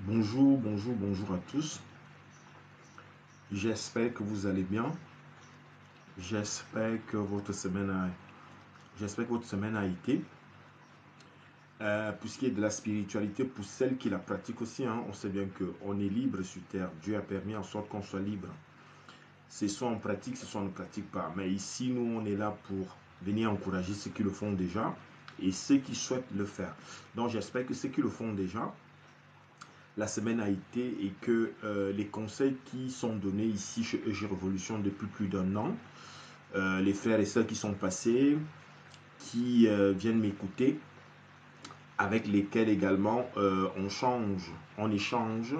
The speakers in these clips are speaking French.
Bonjour à tous. J'espère que vous allez bien. J'espère que votre semaine a, j'espère que votre semaine a été. Pour ce qui est de la spiritualité, pour celles qui la pratiquent aussi, hein, on sait bien qu'on est libre sur terre. Dieu a permis en sorte qu'on soit libre. C'est soit on pratique, soit on ne pratique pas. Mais ici, nous, on est là pour venir encourager ceux qui le font déjà et ceux qui souhaitent le faire. Donc, j'espère que ceux qui le font déjà, la semaine a été et que les conseils qui sont donnés ici chez EG Révolution depuis plus d'un an, les frères et sœurs qui sont passés, qui viennent m'écouter, avec lesquels également on échange,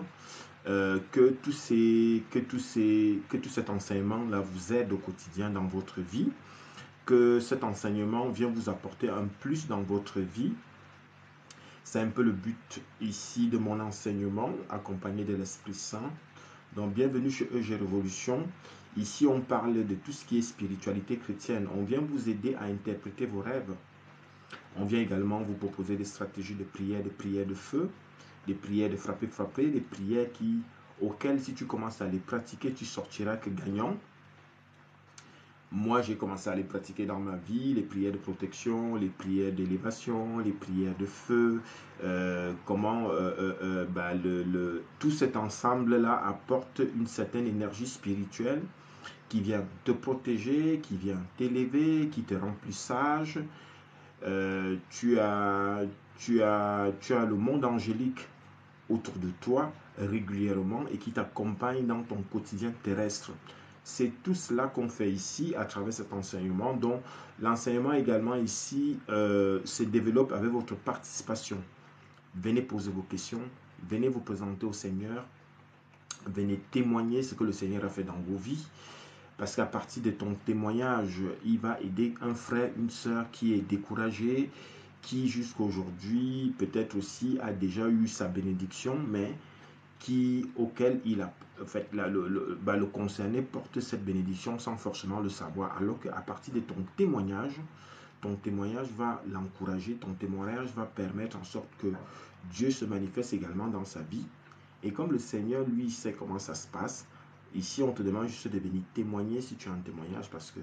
que tout cet enseignement-là vous aide au quotidien dans votre vie, que cet enseignement vient vous apporter un plus dans votre vie. C'est un peu le but ici de mon enseignement, accompagné de l'Esprit Saint. Donc, bienvenue chez EG Révolution. Ici, on parle de tout ce qui est spiritualité chrétienne. On vient vous aider à interpréter vos rêves. On vient également vous proposer des stratégies de prière de feu, des prières de frapper, des prières auxquelles, si tu commences à les pratiquer, tu sortiras que gagnant. Moi, j'ai commencé à les pratiquer dans ma vie, les prières de protection, les prières d'élévation, les prières de feu, tout cet ensemble-là apporte une certaine énergie spirituelle qui vient te protéger, qui vient t'élever, qui te rend plus sage. Tu as, tu as le monde angélique autour de toi régulièrement et qui t'accompagne dans ton quotidien terrestre. C'est tout cela qu'on fait ici à travers cet enseignement. Donc, l'enseignement également ici se développe avec votre participation. Venez poser vos questions, venez vous présenter au Seigneur, venez témoigner ce que le Seigneur a fait dans vos vies. Parce qu'à partir de ton témoignage, il va aider un frère, une sœur qui est découragé, qui jusqu'à aujourd'hui peut-être aussi a déjà eu sa bénédiction, mais auquel il a, en fait, le concerné porte cette bénédiction sans forcément le savoir. Alors qu'à partir de ton témoignage va l'encourager, ton témoignage va permettre en sorte que Dieu se manifeste également dans sa vie. Et comme le Seigneur, lui, sait comment ça se passe, ici, on te demande juste de venir témoigner si tu as un témoignage parce que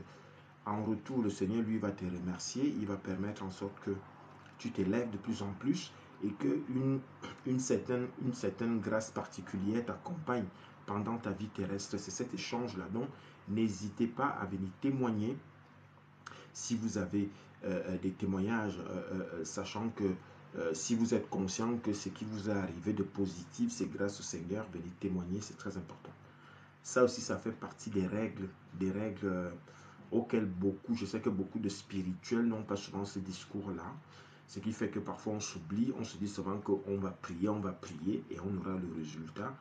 en retour, le Seigneur, lui, va te remercier. Il va permettre en sorte que tu t'élèves de plus en plus et une certaine grâce particulière t'accompagne pendant ta vie terrestre. C'est cet échange-là. Donc, n'hésitez pas à venir témoigner si vous avez des témoignages, sachant que si vous êtes conscient que ce qui vous est arrivé de positif, c'est grâce au Seigneur, venez témoigner, c'est très important. Ça aussi, ça fait partie des règles auxquelles je sais que beaucoup de spirituels n'ont pas souvent ce discours-là. Ce qui fait que parfois on s'oublie, on se dit souvent qu'on va prier et on aura le résultat.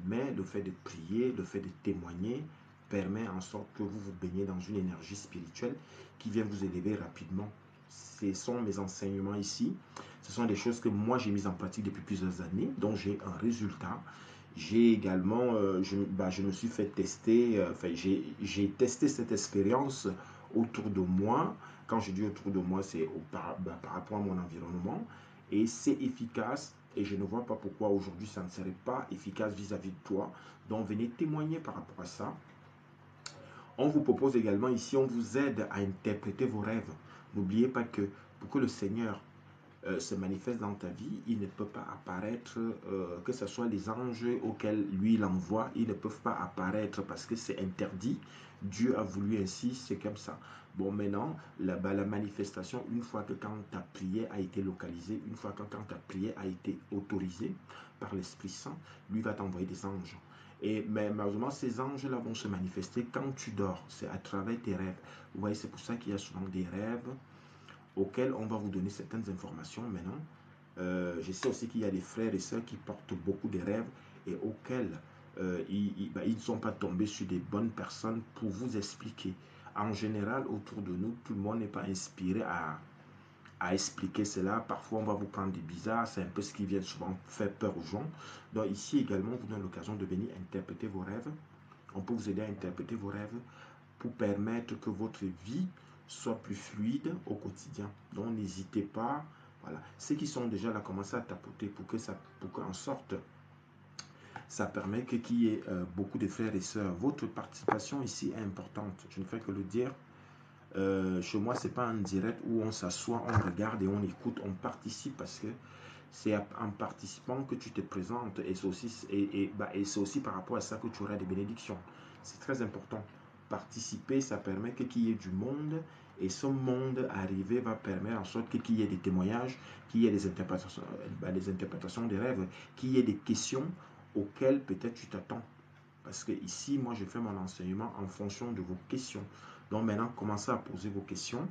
Mais le fait de prier, le fait de témoigner permet en sorte que vous vous baignez dans une énergie spirituelle qui vient vous élever rapidement. Ce sont mes enseignements ici. Ce sont des choses que moi j'ai mises en pratique depuis plusieurs années, dont j'ai un résultat. J'ai également, je me suis fait tester, j'ai testé cette expérience autour de moi. Quand je dis autour de moi, c'est par rapport à mon environnement. Et c'est efficace. Et je ne vois pas pourquoi aujourd'hui ça ne serait pas efficace vis-à-vis de toi. Donc venez témoigner par rapport à ça. On vous propose également ici, on vous aide à interpréter vos rêves. N'oubliez pas que pour que le Seigneur se manifeste dans ta vie, il ne peut pas apparaître, que ce soit les anges auxquels lui il envoie, ils ne peuvent pas apparaître parce que c'est interdit. Dieu a voulu ainsi, c'est comme ça. Bon, maintenant, la manifestation, une fois que quand ta prière a été localisée, une fois que quand ta prière a été autorisée par l'Esprit Saint, lui va t'envoyer des anges. Mais malheureusement, ces anges-là vont se manifester quand tu dors. C'est à travers tes rêves. Vous voyez, c'est pour ça qu'il y a souvent des rêves auxquels on va vous donner certaines informations maintenant. Je sais aussi qu'il y a des frères et sœurs qui portent beaucoup de rêves et auxquels ils ne sont pas tombés sur des bonnes personnes pour vous expliquer. En général, autour de nous, tout le monde n'est pas inspiré à expliquer cela. Parfois, on va vous prendre des bizarres. C'est un peu ce qui vient souvent faire peur aux gens. Donc ici également, on vous donne l'occasion de venir interpréter vos rêves. On peut vous aider à interpréter vos rêves pour permettre que votre vie soit plus fluide au quotidien. Donc n'hésitez pas, voilà. Ceux qui sont déjà là, commencez à tapoter pour qu'en sorte ça permet qu'il y ait beaucoup de frères et sœurs. Votre participation ici est importante. Je ne fais que le dire. Chez moi, ce n'est pas un direct où on s'assoit, on regarde et on écoute, on participe parce que c'est en participant que tu te présentes et c'est aussi par rapport à ça que tu auras des bénédictions. C'est très important. Participer, ça permet qu'il y ait du monde et ce monde arrivé va permettre en sorte qu'il y ait des témoignages, qu'il y ait des interprétations des rêves, qu'il y ait des questions auxquelles peut-être tu t'attends. Parce que ici, moi, je fais mon enseignement en fonction de vos questions. Donc maintenant, commencez à poser vos questions.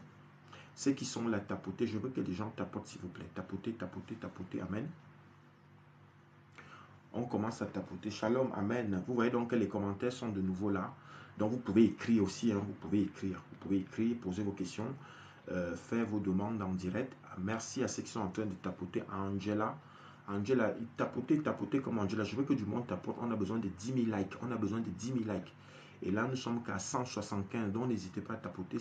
Ceux qui sont là, tapotez. Je veux que les gens tapotent, s'il vous plaît. Tapotez, tapotez, tapotez. Amen. On commence à tapoter. Shalom, amen. Vous voyez donc que les commentaires sont de nouveau là. Donc vous pouvez écrire aussi. Hein, vous pouvez écrire. Vous pouvez écrire, poser vos questions, faire vos demandes en direct. Merci à ceux qui sont en train de tapoter. Angela. Angela, tapotez, tapotez comme Angela. Je veux que du monde tapote. On a besoin de 10 000 likes. On a besoin de 10 000 likes. Et là, nous sommes qu'à 175. Donc, n'hésitez pas à tapoter.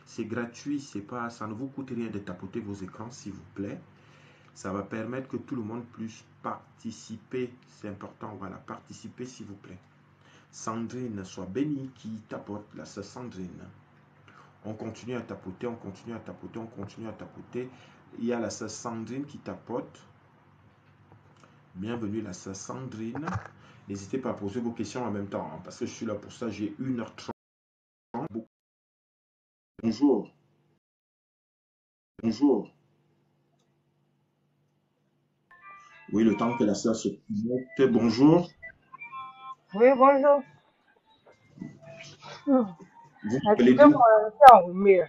C'est gratuit. Ça ne vous coûte rien de tapoter vos écrans, s'il vous plaît. Ça va permettre que tout le monde puisse participer. C'est important. Voilà, participer, s'il vous plaît. Sandrine, sois bénie qui tapote. La sœur Sandrine. On continue à tapoter, on continue à tapoter, on continue à tapoter. Il y a la sœur Sandrine qui tapote. Bienvenue, la sœur Sandrine. N'hésitez pas à poser vos questions en même temps, hein, parce que je suis là pour ça. J'ai 1h30. Bonjour. Bonjour. Oui, le temps que la sœur se connecte. Bonjour. Oui, bonjour. Vous m'appelez d'où? Excusez-moi, c'est en mire.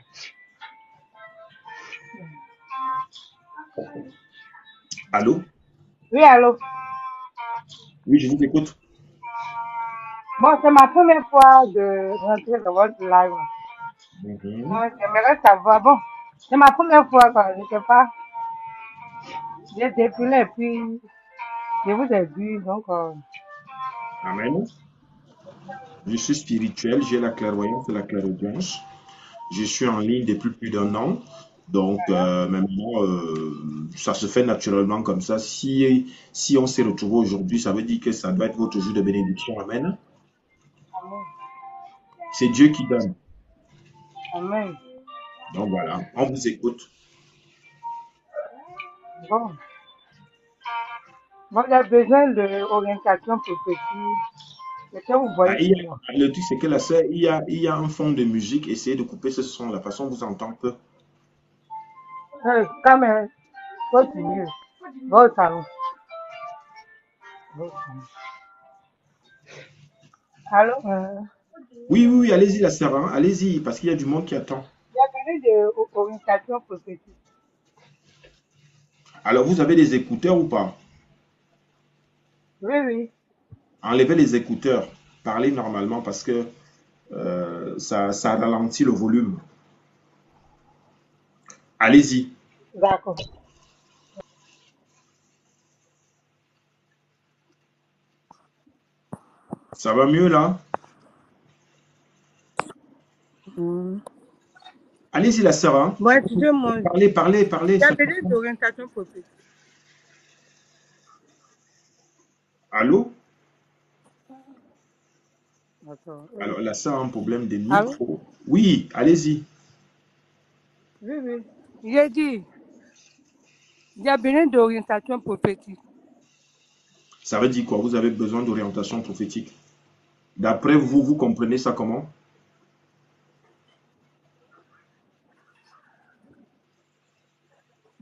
Allô? Oui, allô. Oui, je vous écoute. Bon, c'est ma première fois de rentrer dans votre live. Donc, j'aimerais savoir. Bon, c'est ma première fois quand je ne sais pas. J'ai défilé et puis je vous ai vu. Donc, Amen. Je suis spirituel, j'ai la clairvoyance et la clairaudience. Je suis en ligne depuis plus d'un an. Donc, maintenant, ça se fait naturellement comme ça. Si on s'est retrouvé aujourd'hui, ça veut dire que ça doit être votre jour de bénédiction. Amen. amen. C'est Dieu qui donne. Amen. Donc, voilà, on vous écoute. Bon. Bon, j'ai besoin d'orientation prophétique. C'est que vous voyez sur moi. Le truc, c'est que la sœur, il y a un fond de musique. Essayez de couper ce son. La façon dont vous entend peu. Quand même, continue. Va au salon. Va au salon. Allô? Oui, oui, oui, allez-y, la sœur. Hein, allez-y, parce qu'il y a du monde qui attend. J'ai besoin d'orientation prophétique. Alors, vous avez des écouteurs ou pas? Oui, oui. Enlevez les écouteurs. Parlez normalement parce que ça ralentit le volume. Allez-y. D'accord. Ça va mieux là? Allez-y, la sœur. Hein. Bon, excusez-moi. Parlez, parlez, parlez. J'ai besoin d'orientation prophétique. Allô? D'accord. Alors, la sœur a un problème de Allô? micro. Oui, allez-y. Oui, oui. J'ai dit, j'ai besoin d'orientation prophétique. Ça veut dire quoi? Vous avez besoin d'orientation prophétique. D'après vous, vous comprenez ça comment?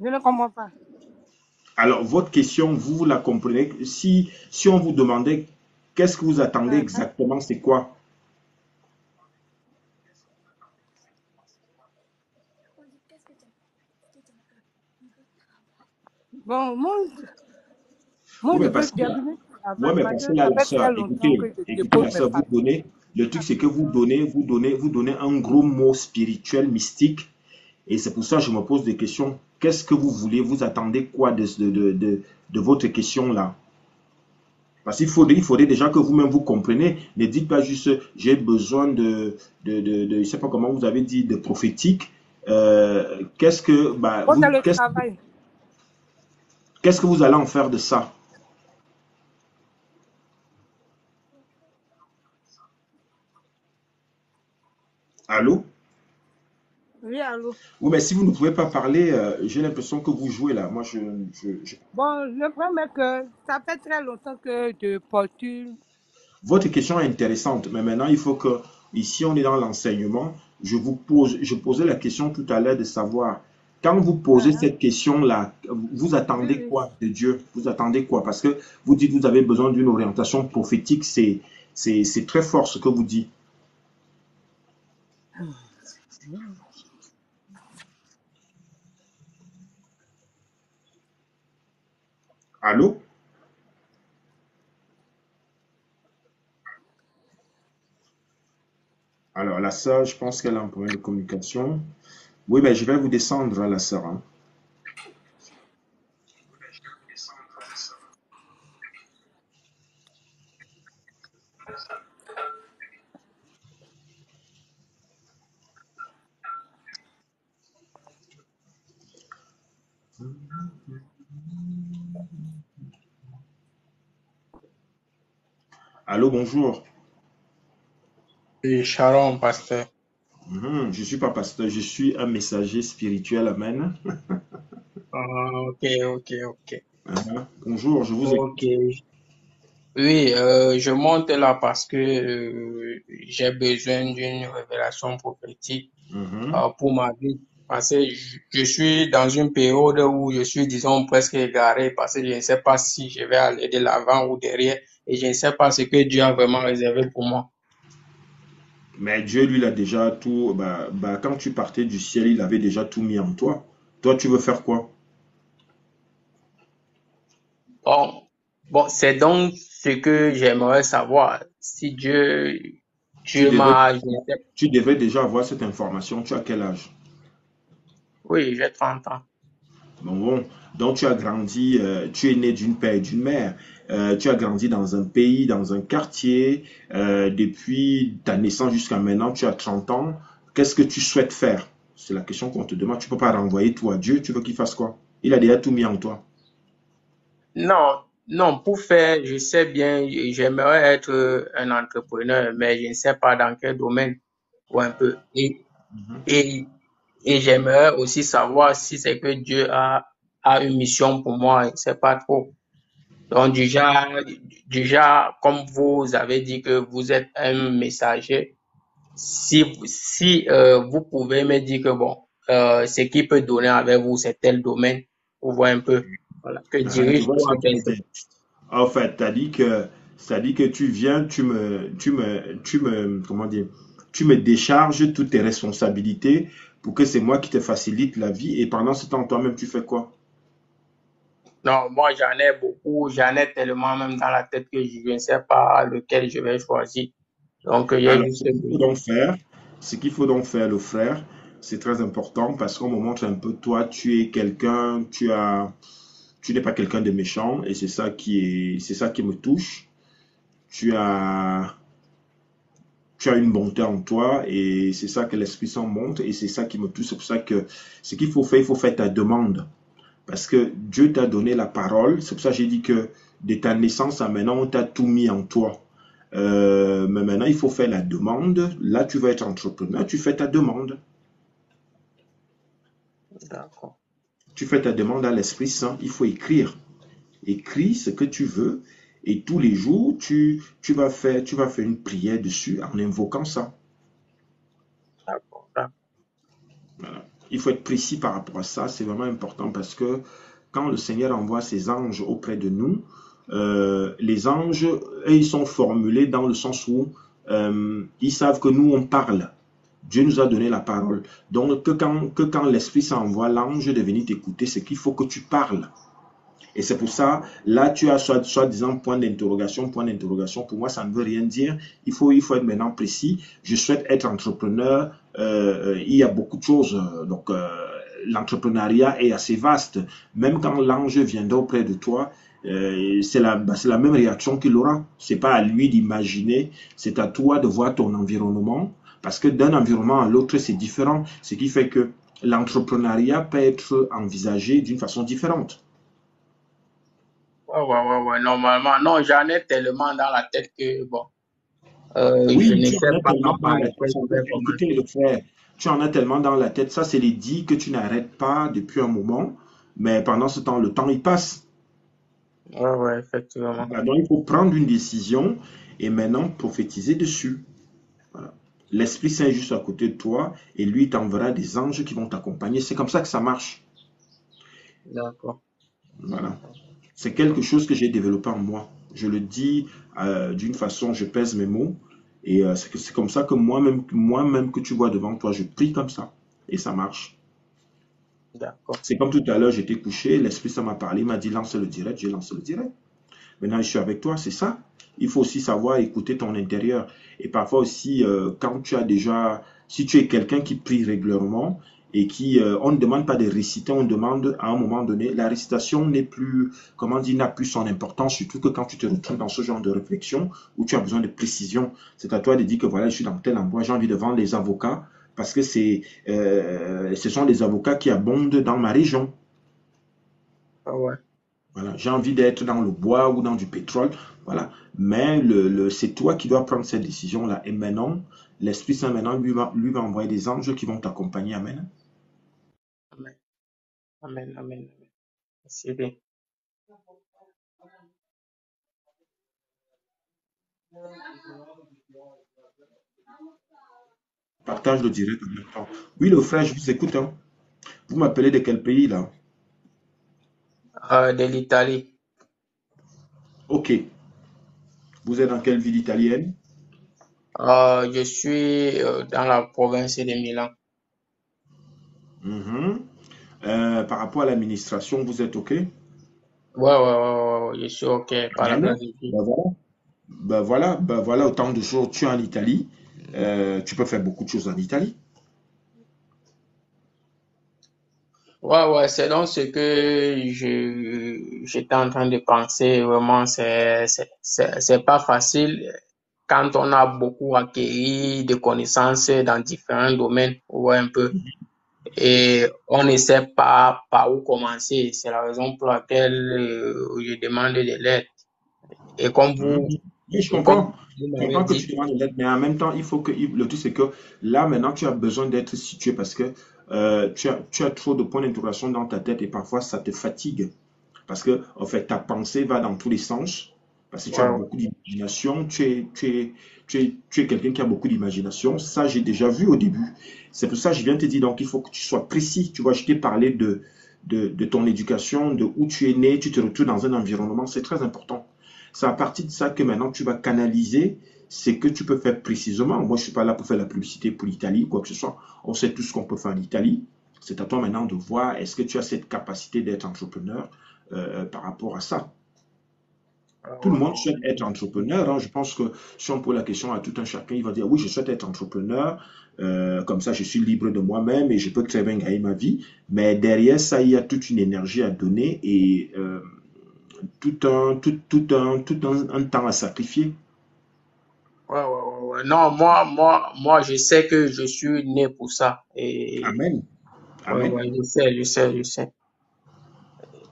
Je ne comprends pas. Alors, votre question, vous la comprenez. Si on vous demandait qu'est-ce que vous attendez exactement, c'est quoi? Bon, moi, Oui, je mais veux parce que là, terminer. ouais, mais parce que là, Ça la fait très sœur, longtemps écoutez, que je écoutez, dépose la mes sœur, vous papiers. donnez, le truc, c'est que vous donnez un gros mot spirituel, mystique, et c'est pour ça que je me pose des questions. Qu'est-ce que vous voulez? Vous attendez quoi de votre question là? Parce il faudrait déjà que vous-même vous compreniez. Ne dites pas juste, j'ai besoin je ne sais pas comment vous avez dit, de prophétique. Bon, c'est le travail. Qu'est-ce que vous allez en faire de ça? Allô? Oui, allô. Oui, mais si vous ne pouvez pas parler, j'ai l'impression que vous jouez là. Moi, Bon, le problème est que ça fait très longtemps que je postule. Votre question est intéressante, mais maintenant, il faut que, ici, on est dans l'enseignement. Je posais la question tout à l'heure de savoir, quand vous posez Uh-huh. cette question-là, vous Oui, attendez oui. quoi de Dieu? Vous attendez quoi? Parce que vous dites que vous avez besoin d'une orientation prophétique. C'est très fort ce que vous dites. Allô? Alors, la sœur, je pense qu'elle a un problème de communication. Oui, mais je vais vous descendre, la sœur, hein. Allô, bonjour. Oui, shalom, pasteur. Je ne suis pas pasteur, je suis un messager spirituel, amen. Ok, ok, ok. Bonjour, je vous écoute. Ok. Oui, je monte là parce que j'ai besoin d'une révélation prophétique Mhm. pour ma vie. Parce que je suis dans une période où je suis, disons, presque égaré parce que je ne sais pas si je vais aller de l'avant ou derrière et je ne sais pas ce que Dieu a vraiment réservé pour moi. Mais Dieu, lui, il a déjà tout. Quand tu partais du ciel, il avait déjà tout mis en toi. Toi, tu veux faire quoi? Bon, bon, c'est donc ce que j'aimerais savoir. Si Dieu, Tu Dieu devais, m'a, je ne sais. tu devais déjà avoir cette information. Tu as quel âge? Oui, j'ai 30 ans. Bon. Donc, tu as grandi, tu es né d'une père et d'une mère. Tu as grandi dans un pays, dans un quartier. Depuis ta naissance jusqu'à maintenant, tu as 30 ans. Qu'est-ce que tu souhaites faire? C'est la question qu'on te demande. Tu ne peux pas renvoyer tout à Dieu. Tu veux qu'il fasse quoi? Il a déjà tout mis en toi. Non, non, pour faire, je sais bien, j'aimerais être un entrepreneur, mais je ne sais pas dans quel domaine ou un peu. Et, et j'aimerais aussi savoir si c'est que Dieu a une mission pour moi, je ne sais pas trop. Donc déjà, comme vous avez dit que vous êtes un messager, si vous pouvez me dire que bon, ce qui peut donner avec vous, c'est tel domaine, pour voir un peu, voilà, que Je vois ce dirige-toi que tu veux bientôt. dire. En fait, t'as dit que tu viens, comment dire, tu me décharges toutes tes responsabilités pour que c'est moi qui te facilite la vie et pendant ce temps, toi-même, tu fais quoi? Non, moi j'en ai beaucoup, j'en ai tellement même dans la tête que je ne sais pas lequel je vais choisir. Donc j'ai Alors, juste besoin. ce qu'il faut donc faire, le frère, c'est très important parce qu'on me montre un peu, toi, tu es quelqu'un, tu n'es pas quelqu'un de méchant et c'est ça qui me touche. Tu as, tu as une bonté en toi et c'est ça que l'Esprit Saint montre et c'est ça qui me touche. C'est pour ça que ce qu'il faut faire, il faut faire ta demande. Parce que Dieu t'a donné la parole. C'est pour ça que j'ai dit que de ta naissance à maintenant, on t'a tout mis en toi. Mais maintenant, il faut faire la demande. Là, tu vas être entrepreneur, tu fais ta demande. D'accord. Tu fais ta demande à l'Esprit Saint. Il faut écrire. Écris ce que tu veux. Et tous les jours, tu vas faire une prière dessus en invoquant ça. D'accord. D'accord. Voilà. Il faut être précis par rapport à ça, c'est vraiment important parce que quand le Seigneur envoie ses anges auprès de nous, les anges, ils sont formulés dans le sens où ils savent que nous, on parle. Dieu nous a donné la parole. Donc, que quand l'Esprit s'envoie l'ange de venir t'écouter, c'est qu'il faut que tu parles. Et c'est pour ça, là, tu as soi-disant point d'interrogation, point d'interrogation. Pour moi, ça ne veut rien dire. Il faut être maintenant précis. Je souhaite être entrepreneur. Il y a beaucoup de choses. Donc, l'entrepreneuriat est assez vaste. Même quand l'ange viendra auprès de toi, c'est la même réaction qu'il aura. C'est pas à lui d'imaginer, c'est à toi de voir ton environnement. Parce que d'un environnement à l'autre, c'est différent. Ce qui fait que l'entrepreneuriat peut être envisagé d'une façon différente. Ouais, ouais, ouais, ouais. Normalement, non, j'en ai tellement dans la tête que bon. Je Oui, ne tu en sais as pas tellement dans par la tête. lequel je vais Écoutez, commencer. le frère, tu en as tellement dans la tête. Ça, c'est les dits que tu n'arrêtes pas depuis un moment. Mais pendant ce temps, le temps, il passe. Ouais, ouais, effectivement. Voilà, donc, il faut prendre une décision et maintenant prophétiser dessus. Voilà. L'Esprit Saint est juste à côté de toi et lui il t'enverra des anges qui vont t'accompagner. C'est comme ça que ça marche. D'accord. Voilà. C'est quelque chose que j'ai développé en moi. Je le dis d'une façon, je pèse mes mots. Et c'est comme ça que moi-même que tu vois devant toi, je prie comme ça. Et ça marche. D'accord. C'est comme tout à l'heure, j'étais couché, l'Esprit ça m'a parlé, il m'a dit lance le direct, j'ai lancé le direct. Maintenant, je suis avec toi, c'est ça. Il faut aussi savoir écouter ton intérieur. Et parfois aussi, quand tu as déjà, si tu es quelqu'un qui prie régulièrement et qui, on ne demande pas de réciter, on demande à un moment donné, la récitation n'est plus, comment dire, n'a plus son importance, surtout que quand tu te retrouves dans ce genre de réflexion où tu as besoin de précision, c'est à toi de dire que voilà, je suis dans tel endroit, j'ai envie de vendre les avocats parce que ce sont des avocats qui abondent dans ma région. Ah ouais. Voilà, j'ai envie d'être dans le bois ou dans du pétrole. Voilà. Mais c'est toi qui dois prendre cette décision-là. Et maintenant, l'Esprit Saint, maintenant, lui va envoyer des anges qui vont t'accompagner. Amen. Amen. Amen. Amen. Amen. C'est bien. Partage le direct en même temps. Oui, le frère, je vous écoute, hein. Vous m'appelez de quel pays, là? De l'Italie. Ok. Vous êtes dans quelle ville italienne? Je suis dans la province de Milan. Mhm. Par rapport à l'administration, vous êtes ok? Ouais, ouais, ouais, ouais, je suis OK par la Amen. grâce de Dieu. Ben voilà. Ben voilà, autant de jours. Tu es en Italie. Tu peux faire beaucoup de choses en Italie. Ouais, ouais, c'est donc ce que j'étais en train de penser. Vraiment, c'est pas facile quand on a beaucoup acquis de connaissances dans différents domaines, ouais, un peu. Et on ne sait pas par où commencer. C'est la raison pour laquelle je demande de l'aide. Et comme Mhm. vous, Oui, je et comme comprends. vous Je m'avez comprends que tu dit, demandes de l'aide, mais en même temps, le truc, c'est que là, maintenant, tu as besoin d'être situé parce que tu as trop de points d'interrogation dans ta tête et parfois, ça te fatigue. Parce que, en fait, ta pensée va dans tous les sens. Parce que tu as ouais, ouais, beaucoup d'imagination. Tu es quelqu'un qui a beaucoup d'imagination. Ça, j'ai déjà vu au début. C'est pour ça que je viens te dire, donc, il faut que tu sois précis. Tu vois, je t'ai parlé de ton éducation, de où tu es né, tu te retrouves dans un environnement. C'est très important. C'est à partir de ça que maintenant tu vas canaliser ce que tu peux faire précisément. Moi, je ne suis pas là pour faire la publicité pour l'Italie ou quoi que ce soit. On sait tout ce qu'on peut faire en Italie. C'est à toi maintenant de voir est-ce que tu as cette capacité d'être entrepreneur par rapport à ça. Tout le monde souhaite être entrepreneur, hein. Je pense que si on pose la question à tout un chacun, il va dire oui, je souhaite être entrepreneur. Comme ça, je suis libre de moi-même et je peux très bien gagner ma vie. Mais derrière ça, il y a toute une énergie à donner et un temps à sacrifier. ouais, ouais, ouais, ouais. Non, moi, je sais que je suis né pour ça. Et Amen. ouais, Amen. ouais, je sais.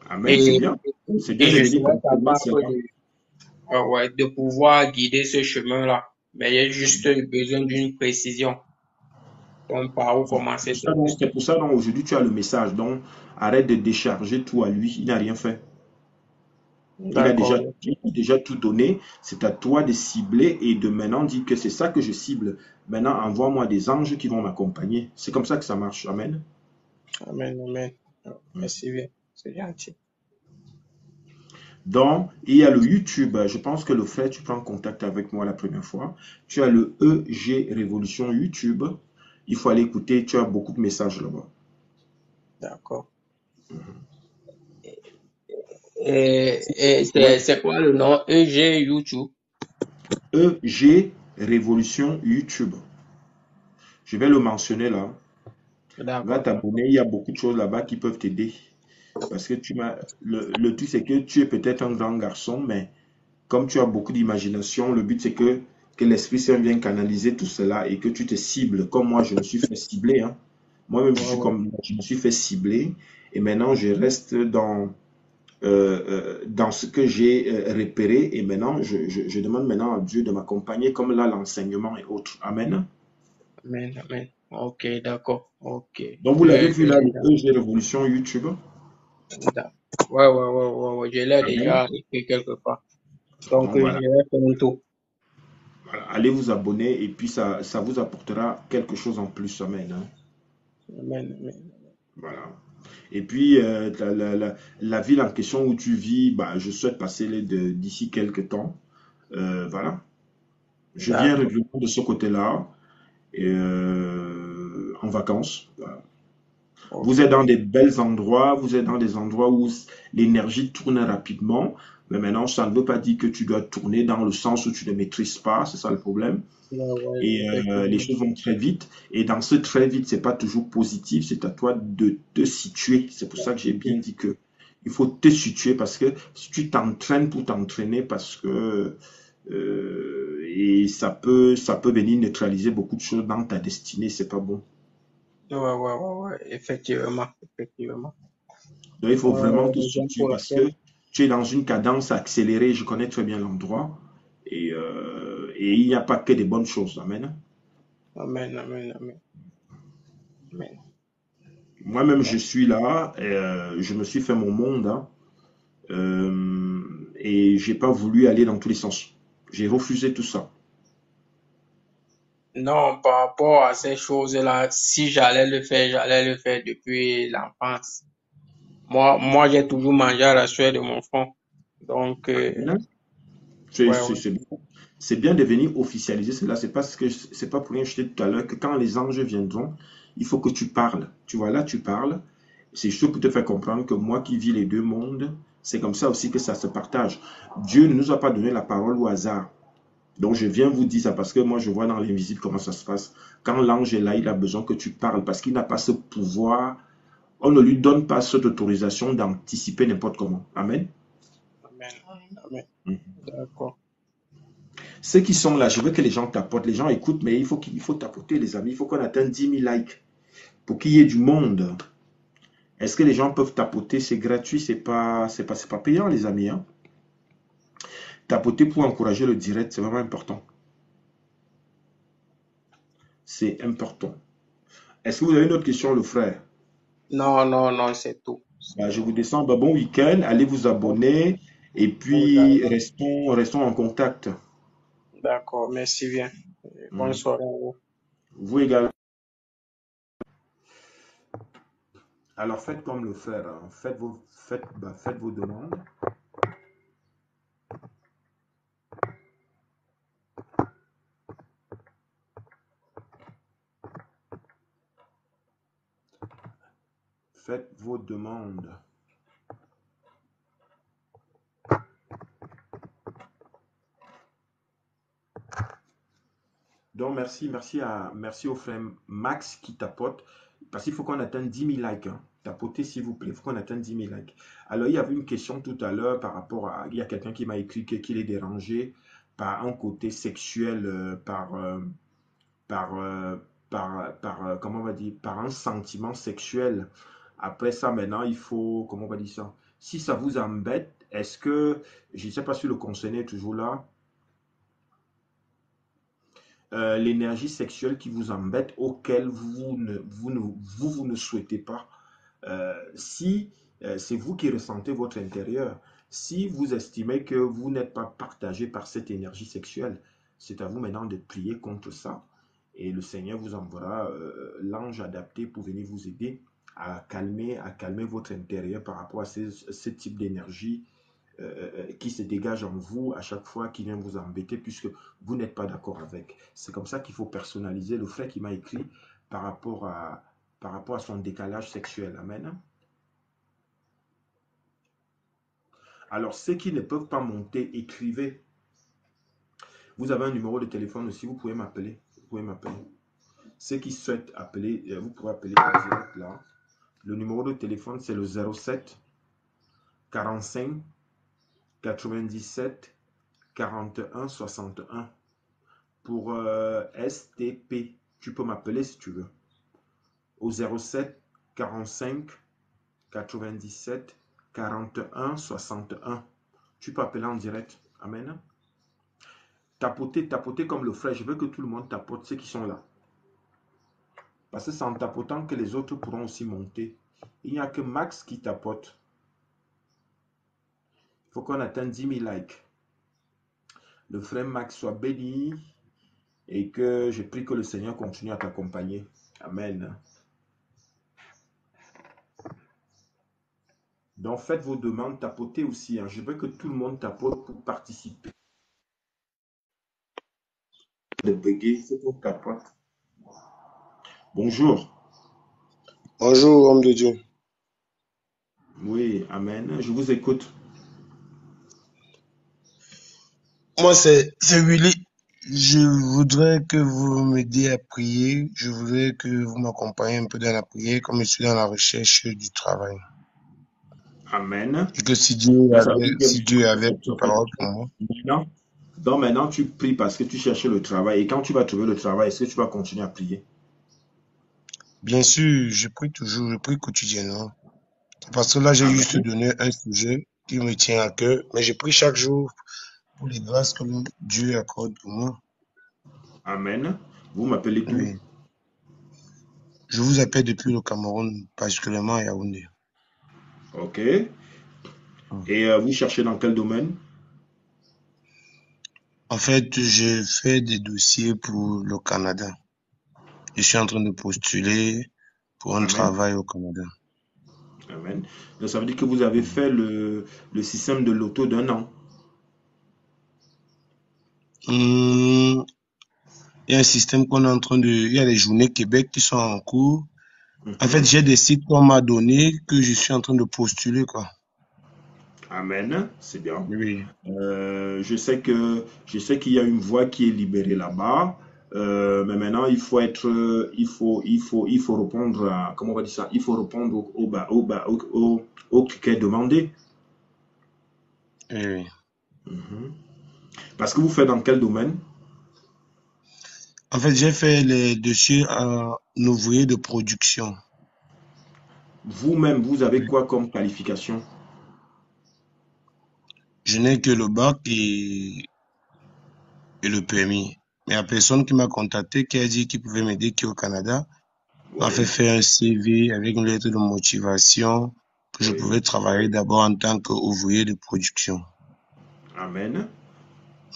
Amen. C'est Et, bien. C'est et bien de je venir serais confirmer capable cela. ouais, de pouvoir guider ce chemin-là. Mais il y a juste besoin d'une précision. Donc, par où commencer, c'est tout. C'est pour ça donc aujourd'hui tu as le message. Donc arrête de décharger tout à lui. Il n'a rien fait. Il a déjà, D'accord. il a déjà tout donné. C'est à toi de cibler et de maintenant dire que c'est ça que je cible. Maintenant, envoie-moi des anges qui vont m'accompagner. C'est comme ça que ça marche. Amen. Amen, amen. Merci bien. C'est gentil. Donc, il y a le YouTube. Je pense que le frère, tu prends contact avec moi la première fois. Tu as le EG Révolution YouTube. Il faut aller écouter. Tu as beaucoup de messages là-bas. D'accord. Et Ouais. c'est quoi le nom? EG YouTube. EG Révolution YouTube. Je vais le mentionner là. Va D'accord. t'abonner. Il y a beaucoup de choses là-bas qui peuvent t'aider. Parce que le truc, c'est que tu es peut-être un grand garçon, mais comme tu as beaucoup d'imagination, le but, c'est que l'Esprit Saint vienne canaliser tout cela et que tu te cibles. Comme moi, je me suis fait cibler, hein. Moi-même, Ouais, ouais. je me suis fait cibler. Et maintenant, je reste dans ce que j'ai repéré. Et maintenant, je demande maintenant à Dieu de m'accompagner comme là l'enseignement et autres. Amen. Amen, amen. Ok, d'accord. Ok. Donc, vous l'avez vu là, le EG Révolution YouTube. Ouais, ouais. Je l'ai Amen. déjà écrit quelque part. Donc, Donc, je voilà. vais faire un tour. Voilà. Allez vous abonner et puis ça vous apportera quelque chose en plus. Amen. Hein. Amen, amen. Voilà. Et puis, la ville en question où tu vis, bah, je souhaite passer d'ici quelques temps. Voilà. Je viens D'accord. régulièrement de ce côté-là, en vacances. Voilà. Ok. Vous êtes dans des bels endroits, vous êtes dans des endroits où l'énergie tourne rapidement. Mais maintenant, ça ne veut pas dire que tu dois tourner dans le sens où tu ne maîtrises pas. C'est ça le problème. Ouais, ouais, Et les effectivement. choses vont très vite. Et dans ce très vite, c'est pas toujours positif. C'est à toi de te situer. C'est pour ça que j'ai bien dit que il faut te situer parce que si tu t'entraînes pour t'entraîner, parce que et ça peut venir neutraliser beaucoup de choses dans ta destinée. C'est pas bon. Ouais. Effectivement, effectivement. Donc il faut vraiment te J'aime situer pour parce que laquelle. tu es dans une cadence accélérée. Je connais très bien l'endroit et il n'y a pas que des bonnes choses. Amen. Amen, amen, amen. Amen. Moi-même, je suis là, je me suis fait mon monde, hein, et j'ai pas voulu aller dans tous les sens. J'ai refusé tout ça. Non, par rapport à ces choses-là, si j'allais le faire depuis l'enfance. Moi, j'ai toujours mangé à la sueur de mon front. Donc, Amen. C'est ouais, c'est- ouais. c'est bien. C'est bien de venir officialiser cela. C'est pas pour rien que je t'ai dit tout à l'heure que quand les anges viendront, il faut que tu parles. Tu vois, là, tu parles. C'est juste pour te faire comprendre que moi qui vis les deux mondes, c'est comme ça aussi que ça se partage. Dieu ne nous a pas donné la parole au hasard. Donc je viens vous dire ça parce que moi je vois dans l'invisible comment ça se passe. Quand l'ange est là, il a besoin que tu parles parce qu'il n'a pas ce pouvoir. On ne lui donne pas cette autorisation d'anticiper n'importe comment. Amen. Amen, amen. Mhm. D'accord. Ceux qui sont là, je veux que les gens tapotent. Les gens écoutent, mais il faut tapoter, les amis. Il faut qu'on atteigne 10 000 likes pour qu'il y ait du monde. Est-ce que les gens peuvent tapoter? C'est gratuit, c'est pas payant, les amis. Hein. Tapoter pour encourager le direct, c'est vraiment important. C'est important. Est-ce que vous avez une autre question, le frère? Non, c'est tout. C'est Bah, je tout. vous descends. Bah, bon week-end. Allez vous Bon, abonner. Et bon, puis, restons en contact. d'accord, merci bien. Bonne Mm. soirée à vous. Vous également. Alors, faites comme le frère. Hein. Faites vos demandes. Faites vos demandes. Donc, merci au frère Max qui tapote. Parce qu'il faut qu'on atteigne 10 000 likes. Hein. Tapotez, s'il vous plaît. Il faut qu'on atteigne 10 000 likes. Alors, il y avait une question tout à l'heure par rapport à. Il y a quelqu'un qui m'a écrit qu'il est dérangé par un côté sexuel, par, comment on va dire, par un sentiment sexuel. Après ça, maintenant, il faut, comment on va dire ça? Si ça vous embête, est-ce que, je ne sais pas si le concerné est toujours là, l'énergie sexuelle qui vous embête, auquel vous ne souhaitez pas, si c'est vous qui ressentez votre intérieur, si vous estimez que vous n'êtes pas partagé par cette énergie sexuelle, c'est à vous maintenant de prier contre ça. Et le Seigneur vous enverra l'ange adapté pour venir vous aider à calmer votre intérieur par rapport à ce type d'énergie qui se dégage en vous à chaque fois qui vient vous embêter puisque vous n'êtes pas d'accord avec. C'est comme ça qu'il faut personnaliser le frère qui m'a écrit par rapport à son décalage sexuel. Amen. Alors, ceux qui ne peuvent pas monter, écrivez. Vous avez un numéro de téléphone aussi, vous pouvez m'appeler. Vous pouvez m'appeler. Ceux qui souhaitent appeler, vous pouvez appeler en direct là. Le numéro de téléphone, c'est le 07 45 97 41 61. Pour STP, tu peux m'appeler si tu veux. Au 07 45 97 41 61. Tu peux appeler en direct. Amen. Tapotez, tapotez comme le frère. Je veux que tout le monde tapote, ceux qui sont là. Parce que c'est en tapotant que les autres pourront aussi monter. Il n'y a que Max qui tapote. Il faut qu'on atteigne 10 000 likes. Le frère Max soit béni et que je prie que le Seigneur continue à t'accompagner. Amen. Donc faites vos demandes, tapotez aussi. Je veux que tout le monde tapote pour participer. De bugger, c'est pour tapote. Bonjour. Bonjour, homme de Dieu. Oui, amen. Je vous écoute. Moi, c'est Willy. Je voudrais que vous m'aidiez à prier. Je voudrais que vous m'accompagniez un peu dans la prière, comme je suis dans la recherche du travail. Amen. Et que si Dieu avait parole pour moi. Donc maintenant, tu pries parce que tu cherches le travail. Et quand tu vas trouver le travail, est-ce que tu vas continuer à prier? Bien sûr, je prie toujours, je prie quotidiennement. Parce que là, j'ai juste donné un sujet qui me tient à cœur, mais je prie chaque jour pour les grâces que Dieu accorde pour moi. Amen. Vous m'appelez d'où? Oui. Je vous appelle depuis le Cameroun, particulièrement à Yaoundé. Ok. Et vous cherchez dans quel domaine? En fait, je fais des dossiers pour le Canada. Je suis en train de postuler pour un travail au Canada. Amen. Donc, ça veut dire que vous avez fait le système de l'auto d'1 an. Il y a un système qu'on est en train de... Il y a les journées Québec qui sont en cours. En fait, j'ai des sites qu'on m'a donné que je suis en train de postuler, quoi. Amen. C'est bien. Oui. Je sais qu'il y a une voie qui est libérée là-bas. Mais maintenant, il faut répondre à, comment on va dire ça? Il faut répondre au cliquet demandé. Oui. Parce que vous faites dans quel domaine? En fait, j'ai fait les dossiers en ouvrier de production. Vous-même, vous avez quoi comme qualification? Je n'ai que le bac et le permis. Mais il y a personne qui m'a contacté, qui a dit qu'il pouvait m'aider, qui est au Canada. M'a fait faire un CV avec une lettre de motivation que je pouvais travailler d'abord en tant qu'ouvrier de production. Amen.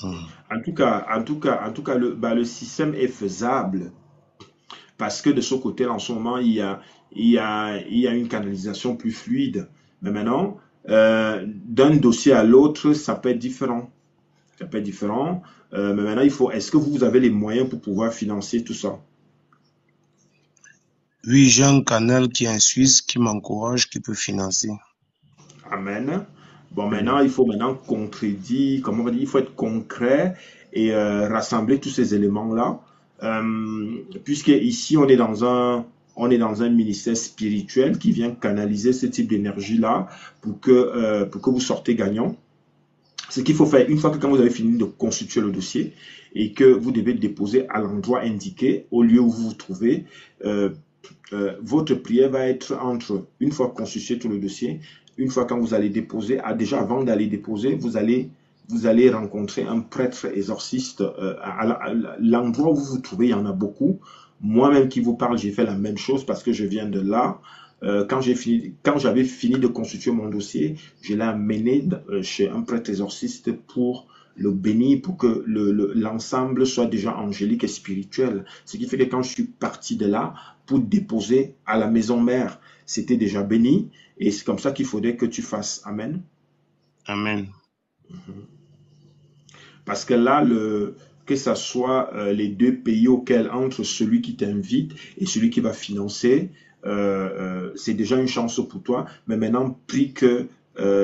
En tout cas, le système est faisable parce que de ce côté-là, en ce moment, il y a une canalisation plus fluide. Mais maintenant, d'un dossier à l'autre, ça peut être différent. Ça peut être différent. Mais maintenant, est-ce que vous avez les moyens pour pouvoir financer tout ça? Oui, j'ai un canal qui est en Suisse qui m'encourage, qui peut financer. Amen. Bon, maintenant, il faut contredire, comment on va dire, il faut être concret et rassembler tous ces éléments-là. Puisque ici, on est dans un ministère spirituel qui vient canaliser ce type d'énergie-là pour que vous sortez gagnant. Ce qu'il faut faire, une fois que quand vous avez fini de constituer le dossier et que vous devez déposer à l'endroit indiqué, au lieu où vous vous trouvez, votre prière va être une fois constitué tout le dossier, une fois quand vous allez déposer, déjà avant d'aller déposer, vous allez rencontrer un prêtre exorciste à l'endroit où vous vous trouvez. Il y en a beaucoup. Moi-même qui vous parle, j'ai fait la même chose parce que je viens de là. Quand j'avais fini de constituer mon dossier, je l'ai amené chez un prêtre exorciste pour le bénir, pour que l'ensemble soit déjà angélique et spirituel. Ce qui fait que quand je suis parti de là pour déposer à la maison mère, c'était déjà béni. Et c'est comme ça qu'il faudrait que tu fasses. Amen. Amen. Parce que là, que ce soit les deux pays auxquels entre celui qui t'invite et celui qui va financer, c'est déjà une chance pour toi. Mais maintenant, prie que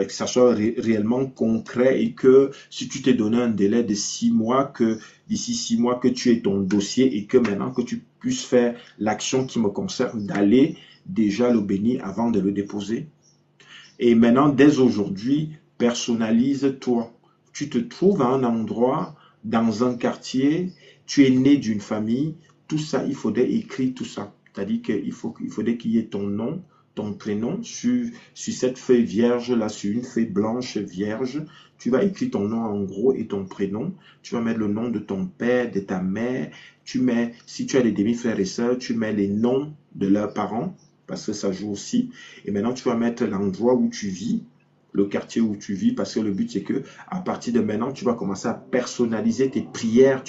ça soit réellement concret et que si tu t'es donné un délai de 6 mois, que d'ici 6 mois, que tu aies ton dossier et que maintenant que tu puisses faire l'action qui me concerne, d'aller déjà le bénir avant de le déposer. Et maintenant, dès aujourd'hui, personnalise-toi. Tu te trouves à un endroit, dans un quartier, tu es né d'une famille, tout ça, il faudrait écrire tout ça. C'est-à-dire qu'il faudrait qu'il y ait ton nom, ton prénom sur cette feuille vierge, là, sur une feuille blanche vierge. Tu vas écrire ton nom en gros et ton prénom. Tu vas mettre le nom de ton père, de ta mère. Tu mets, si tu as des demi-frères et sœurs, tu mets les noms de leurs parents, parce que ça joue aussi. Et maintenant, tu vas mettre l'endroit où tu vis, le quartier où tu vis, parce que le but, c'est que à partir de maintenant, tu vas commencer à personnaliser tes prières.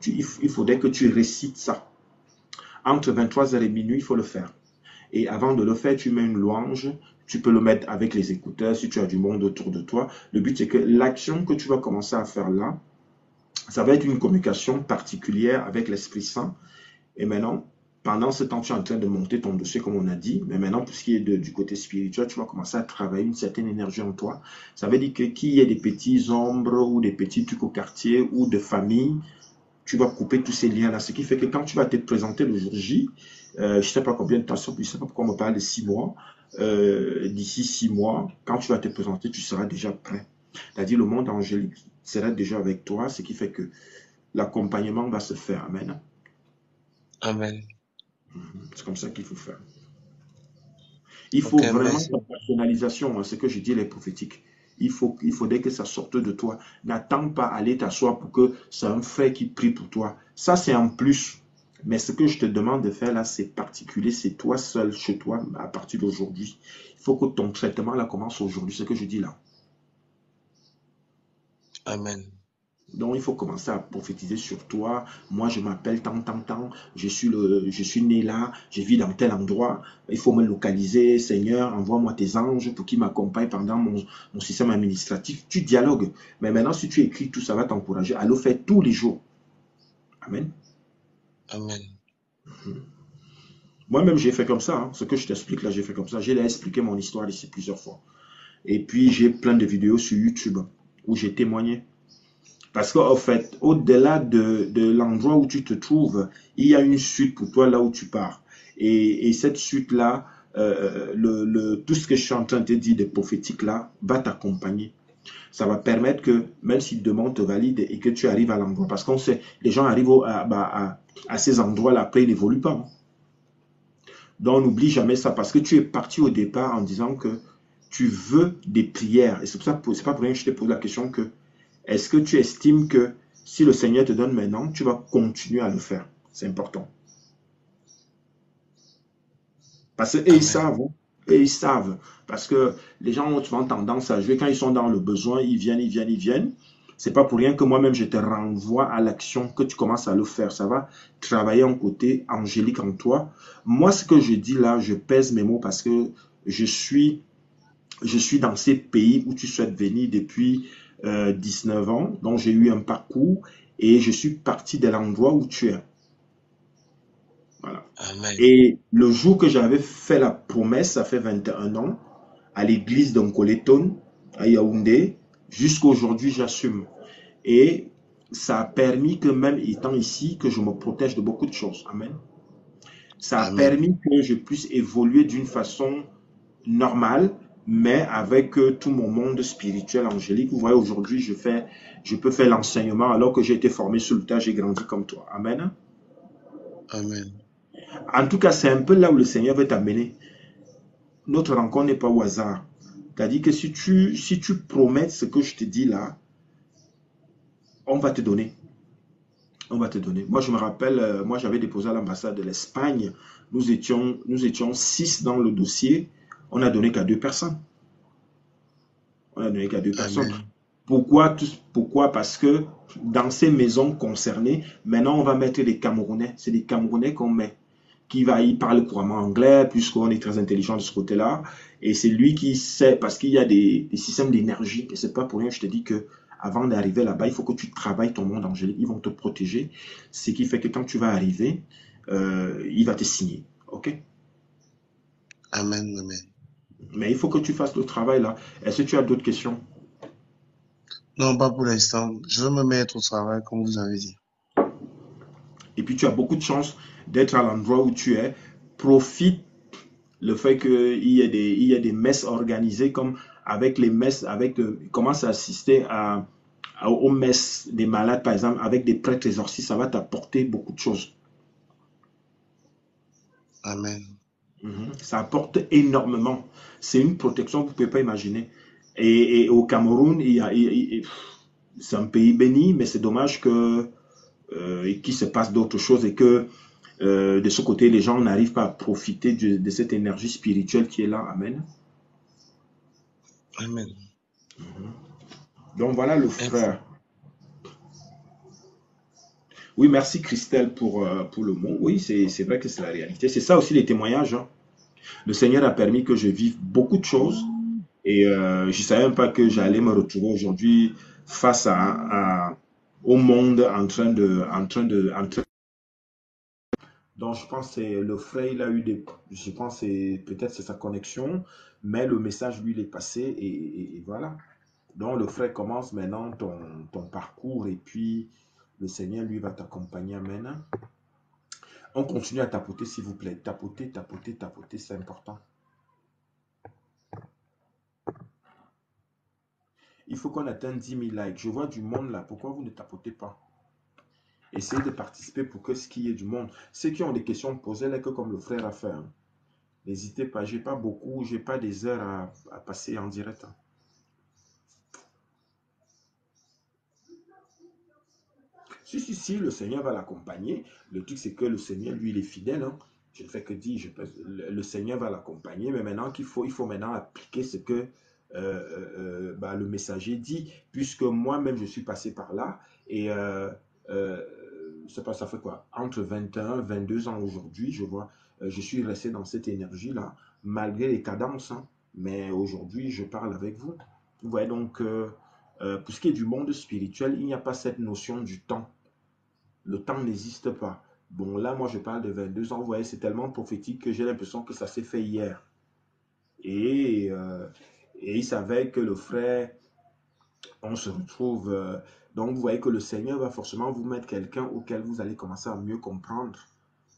Il faudrait que tu récites ça. Entre 23h et minuit, il faut le faire. Et avant de le faire, tu mets une louange. Tu peux le mettre avec les écouteurs si tu as du monde autour de toi. Le but, c'est que l'action que tu vas commencer à faire là, ça va être une communication particulière avec l'Esprit Saint. Et maintenant, pendant ce temps, tu es en train de monter ton dossier, comme on a dit. Mais maintenant, pour ce qui est du côté spirituel, tu vas commencer à travailler une certaine énergie en toi. Ça veut dire que qu'il y ait des petits ombres ou des petits trucs au quartier ou de famille, tu vas couper tous ces liens-là. Ce qui fait que quand tu vas te présenter le jour J, je ne sais pas combien de temps, je ne sais pas pourquoi on me parle de 6 mois. D'ici 6 mois, quand tu vas te présenter, tu seras déjà prêt. C'est-à-dire le monde angélique sera déjà avec toi, ce qui fait que l'accompagnement va se faire. Amen. Amen. C'est comme ça qu'il faut faire. Il faut vraiment ta personnalisation, ce que je dis les prophétiques. Il faudrait que ça sorte de toi. N'attends pas aller t'asseoir pour que c'est un frère qui prie pour toi. Ça, c'est en plus. Mais ce que je te demande de faire là, c'est particulier. C'est toi seul chez toi à partir d'aujourd'hui. Il faut que ton traitement là commence aujourd'hui. Ce que je dis là. Amen. Donc, il faut commencer à prophétiser sur toi. Moi, je m'appelle tant. Je suis né là. Je vis dans tel endroit. Il faut me localiser. Seigneur, envoie-moi tes anges pour qu'ils m'accompagnent pendant mon système administratif. Tu dialogues. Mais maintenant, si tu écris tout, ça va t'encourager à le faire tous les jours. Amen. Amen. Moi-même, j'ai fait comme ça. Hein. Ce que je t'explique là, j'ai fait comme ça. J'ai expliqué mon histoire ici plusieurs fois. Et puis, j'ai plein de vidéos sur YouTube où j'ai témoigné. Parce qu'en fait, au-delà de l'endroit où tu te trouves, il y a une suite pour toi là où tu pars. Et cette suite-là, tout ce que je suis en train de te dire de prophétique là, va t'accompagner. Ça va permettre que, même si le demande te valide et que tu arrives à l'endroit, parce qu'on sait, les gens arrivent à ces endroits-là, après ils n'évoluent pas. Donc n'oublie jamais ça, parce que tu es parti au départ en disant que tu veux des prières. Et c'est pour ça, c'est pas pour rien que je te pose la question que est-ce que tu estimes que si le Seigneur te donne maintenant, tu vas continuer à le faire? C'est important. Parce qu'eux, ils savent. Ils savent. Parce que les gens ont souvent tendance à jouer. Quand ils sont dans le besoin, ils viennent. C'est pas pour rien que moi-même, je te renvoie à l'action, que tu commences à le faire. Ça va travailler un côté angélique en toi. Moi, ce que je dis là, je pèse mes mots parce que je suis dans ces pays où tu souhaites venir depuis 19 ans. Donc, j'ai eu un parcours et je suis parti de l'endroit où tu es. Voilà. Amen. Et le jour que j'avais fait la promesse, ça fait 21 ans, à l'église d'Onkoleton, à Yaoundé, jusqu'à aujourd'hui, j'assume. Et ça a permis que même étant ici, que je me protège de beaucoup de choses. Amen. Ça a permis que je puisse évoluer d'une façon normale, mais avec tout mon monde spirituel angélique. Vous voyez, aujourd'hui, je peux faire l'enseignement alors que j'ai été formé sur le tas, j'ai grandi comme toi. Amen. Amen. En tout cas, c'est un peu là où le Seigneur veut t'amener. Notre rencontre n'est pas au hasard. C'est-à-dire que si tu promets ce que je te dis là, on va te donner. On va te donner. Moi, je me rappelle, moi, j'avais déposé à l'ambassade de l'Espagne. Nous étions 6 dans le dossier. On n'a donné qu'à 2 personnes. On n'a donné qu'à 2 personnes. Pourquoi? Parce que dans ces maisons concernées, maintenant, on va mettre des Camerounais. C'est des Camerounais qu'on met. Il parle couramment anglais, puisqu'on est très intelligent de ce côté-là. Et c'est lui qui sait, parce qu'il y a des systèmes d'énergie. Et c'est pas pour rien que je te dis que avant d'arriver là-bas, il faut que tu travailles ton monde angélique. Ils vont te protéger. Ce qui fait que quand tu vas arriver, il va te signer. OK? Amen, amen. Mais il faut que tu fasses le travail là. Est-ce que tu as d'autres questions? Non, pas pour l'instant. Je vais me mettre au travail, comme vous avez dit. Et puis tu as beaucoup de chance d'être à l'endroit où tu es. Profite le fait qu'il y ait des messes organisées, comme avec les messes, commence à assister aux messes des malades, par exemple, avec des prêtres exorcistes, ça va t'apporter beaucoup de choses. Amen. Ça apporte énormément. C'est une protection que vous ne pouvez pas imaginer. Et au Cameroun, c'est un pays béni, mais c'est dommage qu'il se passe d'autres choses et que de ce côté, les gens n'arrivent pas à profiter de cette énergie spirituelle qui est là. Amen. Amen. Donc voilà le frère. Oui, merci Christelle pour le mot. Oui, c'est vrai que c'est la réalité. C'est ça aussi les témoignages. Hein. Le Seigneur a permis que je vive beaucoup de choses et je ne savais même pas que j'allais me retrouver aujourd'hui face au monde en train de... Donc je pense que le frère, il a eu des... Je pense que peut-être c'est sa connexion, mais le message, lui, il est passé et voilà. Donc le frère commence maintenant ton parcours et puis le Seigneur, lui, va t'accompagner. Amen. On continue à tapoter, s'il vous plaît. Tapoter, tapoter, tapoter, c'est important. Il faut qu'on atteigne 10 000 likes. Je vois du monde là. Pourquoi vous ne tapotez pas? Essayez de participer pour que ce qu'il y ait du monde. Ceux qui ont des questions, posez-les que comme le frère a fait. Hein. N'hésitez pas. Je n'ai pas beaucoup, je n'ai pas des heures à passer en direct. Hein. Si, le Seigneur va l'accompagner. Le truc, c'est que le Seigneur, lui, il est fidèle. Hein. Je ne fais que dire, le Seigneur va l'accompagner, mais maintenant il faut maintenant appliquer ce que le messager dit, puisque moi-même, je suis passé par là, et ça fait quoi? Entre 21, 22 ans aujourd'hui, je vois, je suis resté dans cette énergie-là, malgré les cadences, hein, mais aujourd'hui, je parle avec vous. Vous voyez, donc, pour ce qui est du monde spirituel, il n'y a pas cette notion du temps. Le temps n'existe pas. Bon, là, moi, je parle de 22 ans. Vous voyez, c'est tellement prophétique que j'ai l'impression que ça s'est fait hier. Et il savait que le frère, on se retrouve. Donc, vous voyez que le Seigneur va forcément vous mettre quelqu'un auquel vous allez commencer à mieux comprendre.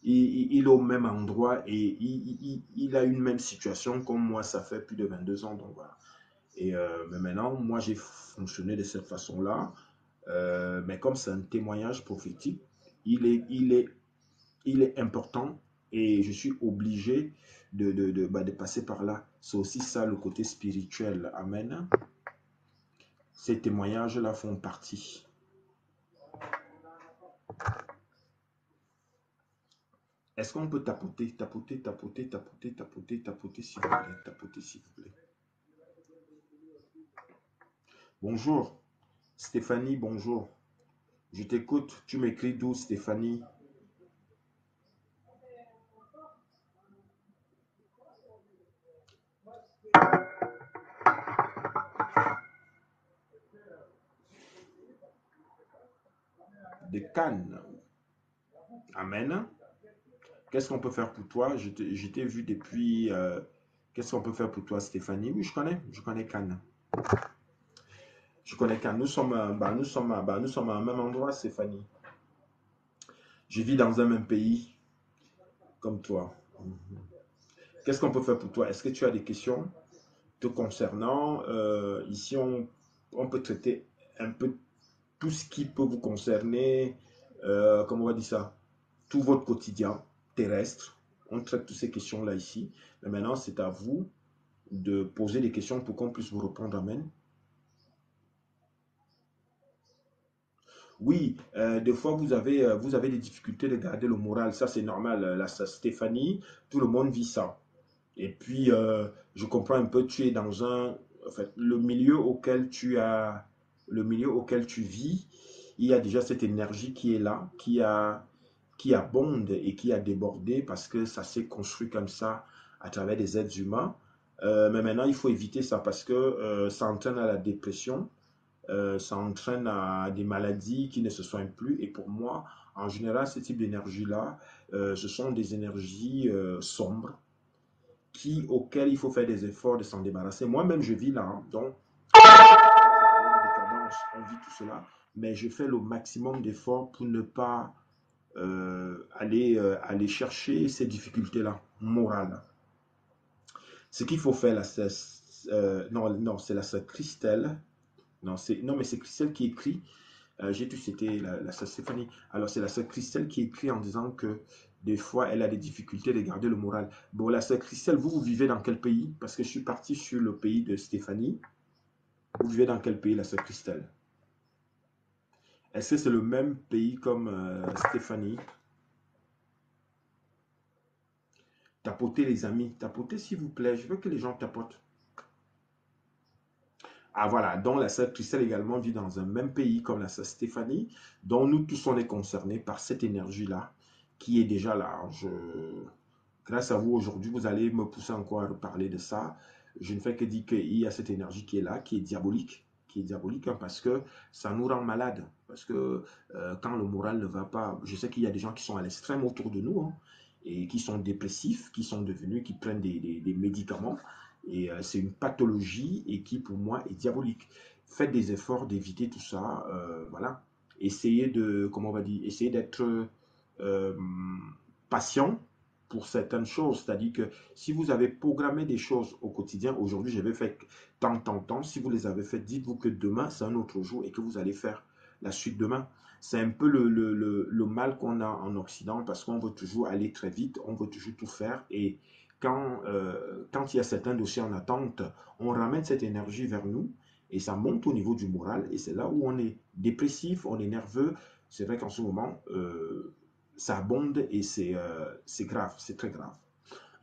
Il est au même endroit et il a une même situation comme moi, ça fait plus de 22 ans. Donc, voilà. Et mais maintenant, moi, j'ai fonctionné de cette façon-là. Mais comme c'est un témoignage prophétique, il est important et je suis obligé de passer par là. C'est aussi ça le côté spirituel. Amen. Ces témoignages-là font partie. Est-ce qu'on peut tapoter, tapoter, tapoter, tapoter, tapoter, tapoter, s'il vous plaît, tapoter, s'il vous plaît. Bonjour, Stéphanie, bonjour. Je t'écoute, tu m'écris d'où, Stéphanie? De Cannes. Amen. Qu'est-ce qu'on peut faire pour toi? Je t'ai vu depuis... qu'est-ce qu'on peut faire pour toi, Stéphanie? Oui, je connais Cannes. Je connais Cannes. Nous sommes à un même endroit, Stéphanie. Je vis dans un même pays, comme toi. Qu'est-ce qu'on peut faire pour toi? Est-ce que tu as des questions te concernant? Ici, on peut traiter un peu tout ce qui peut vous concerner. Comment on va dire ça? Tout votre quotidien terrestre. On traite toutes ces questions-là ici. Mais maintenant, c'est à vous de poser des questions pour qu'on puisse vous répondre. Amen. Oui, des fois, vous avez des difficultés de garder le moral. Ça, c'est normal. Là, Stéphanie, tout le monde vit ça. Et puis, je comprends un peu, tu es dans en fait, le milieu auquel tu vis, il y a déjà cette énergie qui est là, qui abonde et qui a débordé parce que ça s'est construit comme ça à travers des êtres humains. Mais maintenant, il faut éviter ça parce que ça entraîne à la dépression, ça entraîne à des maladies qui ne se soignent plus. Et pour moi, en général, ce type d'énergie-là, ce sont des énergies sombres auxquelles il faut faire des efforts de s'en débarrasser. Moi-même, je vis là. Hein, donc, on vit tout cela. Mais je fais le maximum d'efforts pour ne pas aller chercher ces difficultés-là, morales. Ce qu'il faut faire là, c'est non, c'est la sœur Christelle. Non, mais c'est Christelle qui écrit. J'ai tout cité la sœur Stéphanie. Alors, c'est la sœur Christelle qui écrit en disant que des fois, elle a des difficultés de garder le moral. Bon, la sœur Christelle, vous vivez dans quel pays? Parce que je suis parti sur le pays de Stéphanie. Vous vivez dans quel pays, la sœur Christelle? Est-ce que c'est le même pays comme Stéphanie? Tapotez, les amis. Tapotez, s'il vous plaît. Je veux que les gens tapotent. Ah voilà, donc la sœur Christelle également vit dans un même pays comme la sœur Stéphanie, dont nous tous on est concernés par cette énergie-là, qui est déjà là. Grâce à vous aujourd'hui, vous allez me pousser encore à reparler de ça. Je ne fais que dire qu'il y a cette énergie qui est là, qui est diabolique, hein, parce que ça nous rend malades. Parce que quand le moral ne va pas, je sais qu'il y a des gens qui sont à l'extrême autour de nous, hein, et qui sont dépressifs, qui sont devenus, qui prennent des médicaments. Et c'est une pathologie et qui, pour moi, est diabolique. Faites des efforts d'éviter tout ça. Voilà. Essayez de, comment on va dire, essayez d'être euh, patient pour certaines choses. C'est-à-dire que si vous avez programmé des choses au quotidien, aujourd'hui, je vais faire tant. Si vous les avez faites, dites-vous que demain, c'est un autre jour et que vous allez faire la suite demain. C'est un peu le mal qu'on a en Occident parce qu'on veut toujours aller très vite, on veut toujours tout faire et quand il y a certains dossiers en attente, on ramène cette énergie vers nous et ça monte au niveau du moral et c'est là où on est dépressif, on est nerveux. C'est vrai qu'en ce moment, ça abonde et c'est grave, c'est très grave.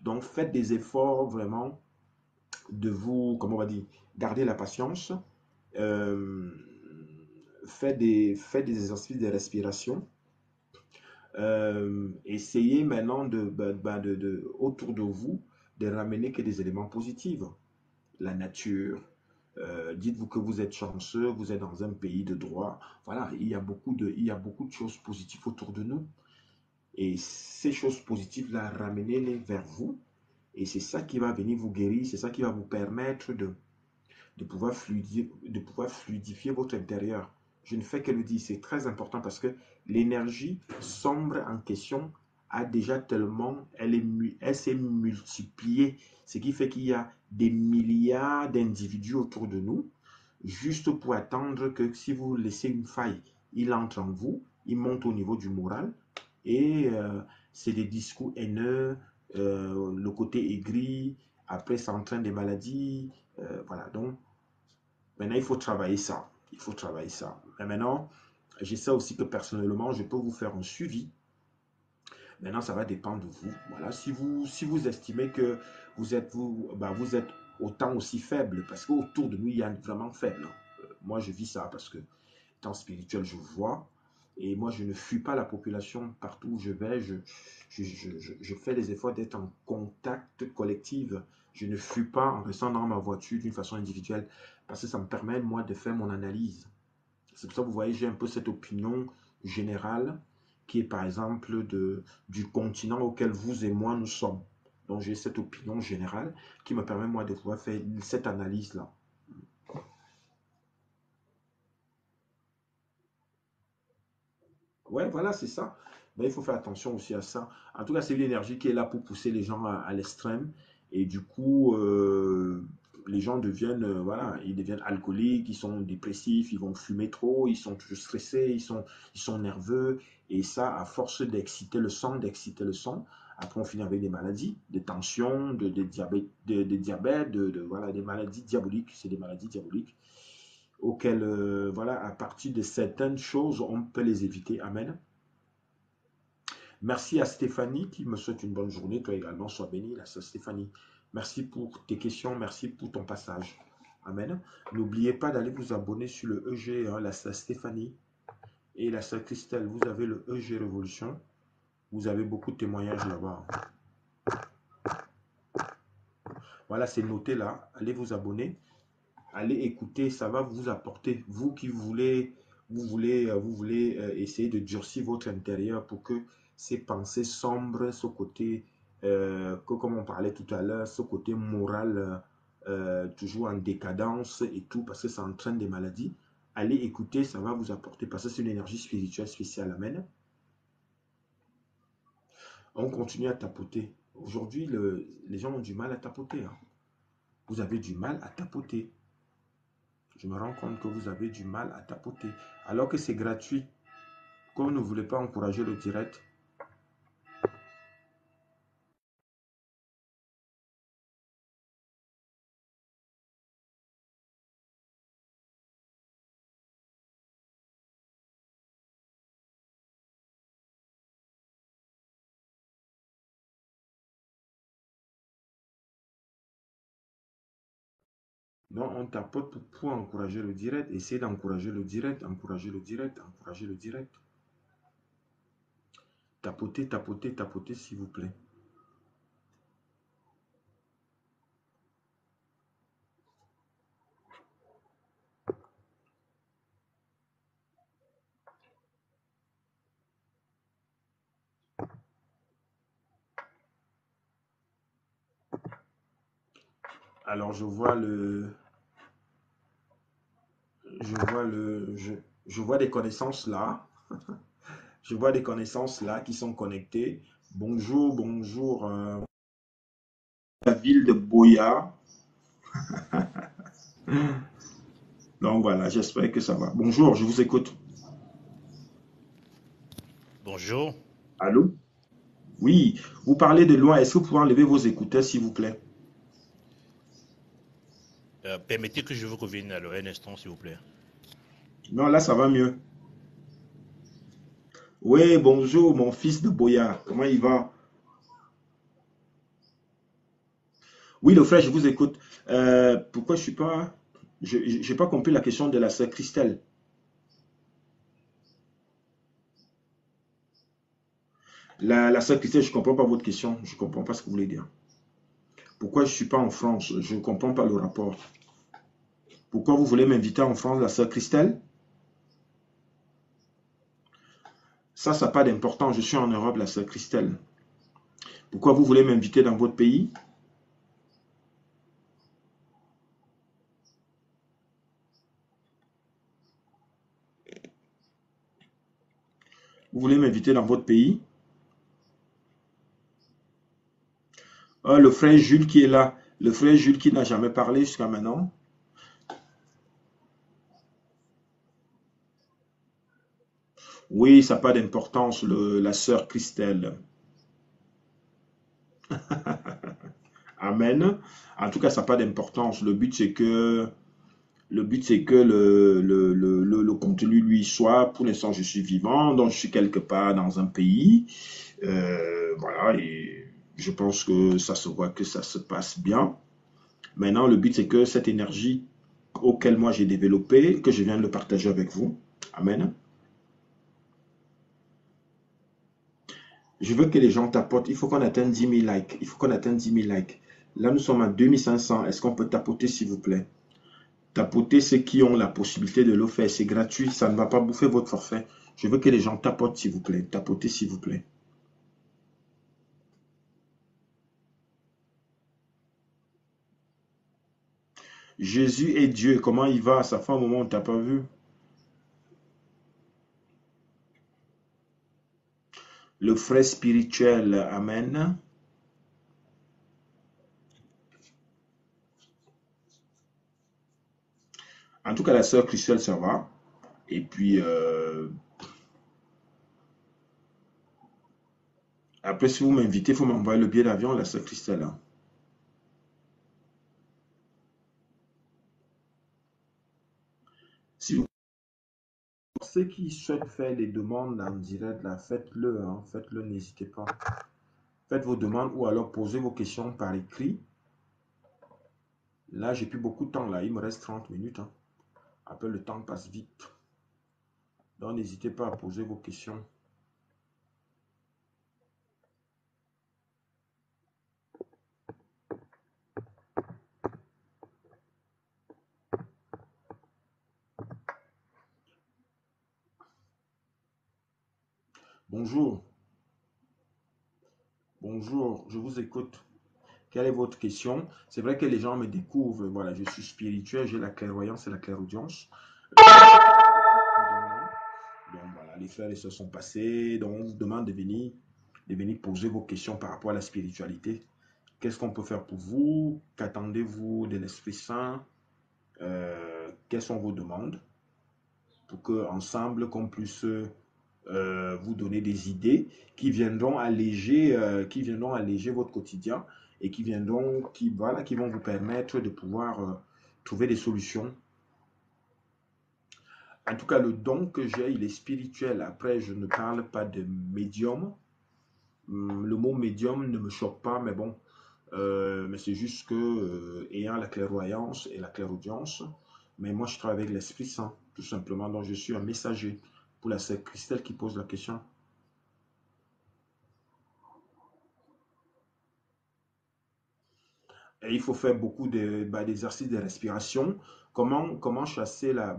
Donc faites des efforts vraiment de vous, comment on va dire, garder la patience. Euh, faites des exercices de respiration. Essayez maintenant autour de vous de ramener que des éléments positifs. La nature, dites-vous que vous êtes chanceux, vous êtes dans un pays de droit. Voilà, il y a beaucoup de choses positives autour de nous. Et ces choses positives-là, ramenez-les vers vous. Et c'est ça qui va venir vous guérir, c'est ça qui va vous permettre de pouvoir fluidifier votre intérieur. Je ne fais que le dire, c'est très important parce que l'énergie sombre en question a déjà tellement, elle s'est multipliée, ce qui fait qu'il y a des milliards d'individus autour de nous, juste pour attendre que si vous laissez une faille, il entre en vous, il monte au niveau du moral, et c'est des discours haineux, le côté aigri, après ça entraîne des maladies, voilà, donc maintenant, il faut travailler ça. Il faut travailler ça. Mais maintenant, je sais aussi que personnellement, je peux vous faire un suivi. Maintenant, ça va dépendre de vous. Voilà, si vous estimez que vous êtes autant aussi faible, parce qu'autour de nous, il y a vraiment faible. Moi, je vis ça parce que, étant spirituel, je vois. Et moi, je ne fuis pas la population partout où je vais. Je fais les efforts d'être en contact collectif. Je ne fuis pas en restant dans ma voiture d'une façon individuelle parce que ça me permet, moi, de faire mon analyse. C'est pour ça que vous voyez, j'ai un peu cette opinion générale qui est, par exemple, du continent auquel vous et moi nous sommes. Donc, j'ai cette opinion générale qui me permet, moi, de pouvoir faire cette analyse-là. Ouais, voilà, c'est ça. Mais il faut faire attention aussi à ça. En tout cas, c'est une énergie qui est là pour pousser les gens à l'extrême. Et du coup, les gens deviennent, voilà, ils deviennent alcooliques, ils sont dépressifs, ils vont fumer trop, ils sont toujours stressés, ils sont nerveux. Et ça, à force d'exciter le sang, après on finit avec des maladies, des tensions, de diabète, voilà, des maladies diaboliques. C'est des maladies diaboliques auxquelles, voilà, à partir de certaines choses, on peut les éviter. Amen. Merci à Stéphanie qui me souhaite une bonne journée. Toi également, sois bénie, la sœur Stéphanie. Merci pour tes questions, merci pour ton passage. Amen. N'oubliez pas d'aller vous abonner sur le EG, hein, la sœur Stéphanie et la sœur Christelle. Vous avez le EG Révolution. Vous avez beaucoup de témoignages là-bas. Voilà, c'est noté là. Allez vous abonner. Allez écouter, ça va vous apporter. Vous qui vous voulez essayer de durcir votre intérieur pour que ces pensées sombres, ce côté, comme on parlait tout à l'heure, ce côté moral toujours en décadence et tout, parce que ça entraîne des maladies. Allez écouter, ça va vous apporter, parce que c'est une énergie spirituelle spéciale. Amen. On continue à tapoter. Aujourd'hui, les gens ont du mal à tapoter. Hein. Vous avez du mal à tapoter. Je me rends compte que vous avez du mal à tapoter. Alors que c'est gratuit. Comme vous ne voulez pas encourager le direct. Donc, on tapote pour encourager le direct. Essayez d'encourager le direct, encourager le direct, encourager le direct. Tapotez, tapotez, tapotez, s'il vous plaît. Alors, je vois des connaissances là. Je vois des connaissances là qui sont connectées. Bonjour, bonjour. La ville de Boya. Donc voilà, j'espère que ça va. Bonjour, je vous écoute. Bonjour. Allô? Oui, vous parlez de loin. Est-ce que vous pouvez enlever vos écouteurs, s'il vous plaît? Permettez que je vous revienne alors un instant, s'il vous plaît. Non, là, ça va mieux. Oui, bonjour, mon fils de Boya. Comment il va? Oui, le frère, je vous écoute. Pourquoi je suis pas... Je n'ai pas compris la question de la sœur Christelle. La sœur Christelle, je ne comprends pas votre question. Je ne comprends pas ce que vous voulez dire. Pourquoi je ne suis pas en France? Je ne comprends pas le rapport. Pourquoi vous voulez m'inviter en France, la sœur Christelle? Ça n'a pas d'importance. Je suis en Europe, la sœur Christelle. Pourquoi vous voulez m'inviter dans votre pays? Vous voulez m'inviter dans votre pays? Le frère Jules qui est là. Le frère Jules qui n'a jamais parlé jusqu'à maintenant. Oui, ça n'a pas d'importance, la sœur Christelle. Amen. En tout cas, ça n'a pas d'importance. Le but, c'est que le contenu lui soit, pour l'instant, je suis vivant, donc je suis quelque part dans un pays. Voilà, et je pense que ça se voit que ça se passe bien. Maintenant, le but, c'est que cette énergie auquel moi j'ai développé, que je viens de le partager avec vous. Amen. Je veux que les gens tapotent. Il faut qu'on atteigne 10 000 likes. Il faut qu'on atteigne 10 000 likes. Là, nous sommes à 2500. Est-ce qu'on peut tapoter, s'il vous plaît? Tapotez ceux qui ont la possibilité de le faire. C'est gratuit. Ça ne va pas bouffer votre forfait. Je veux que les gens tapotent, s'il vous plaît. Tapotez, s'il vous plaît. Jésus est Dieu. Comment il va? Ça fait un moment, on ne t'a pas vu. Le frère spirituel. Amen. En tout cas, la sœur Christelle, ça va. Et puis, après, si vous m'invitez, il faut m'envoyer le billet d'avion, la sœur Christelle. Si vous... Ceux qui souhaitent faire des demandes en direct, là, faites-le. Hein, faites-le, n'hésitez pas. Faites vos demandes ou alors posez vos questions par écrit. Là, j'ai plus beaucoup de temps. Là, il me reste 30 minutes. Hein. Après, le temps passe vite. Donc, n'hésitez pas à poser vos questions. Bonjour. Bonjour, je vous écoute. Quelle est votre question? C'est vrai que les gens me découvrent. Voilà, je suis spirituel, j'ai la clairvoyance et la clairaudience. Donc voilà, les frères et sœurs sont passés. Donc on vous demande de venir poser vos questions par rapport à la spiritualité. Qu'est-ce qu'on peut faire pour vous? Qu'attendez-vous de l'Esprit Saint? quelles sont vos demandes, pour qu'ensemble, qu'on puisse vous donner des idées qui viendront alléger votre quotidien et qui vont vous permettre de pouvoir trouver des solutions. En tout cas, le don que j'ai, il est spirituel. Après, je ne parle pas de médium. Le mot médium ne me choque pas, mais bon, mais c'est juste que, ayant la clairvoyance et la clairaudience, mais moi, je travaille avec l'Esprit Saint, tout simplement. Donc, je suis un messager pour la sœur Christelle qui pose la question. Et il faut faire beaucoup d'exercices de respiration. Comment chasser la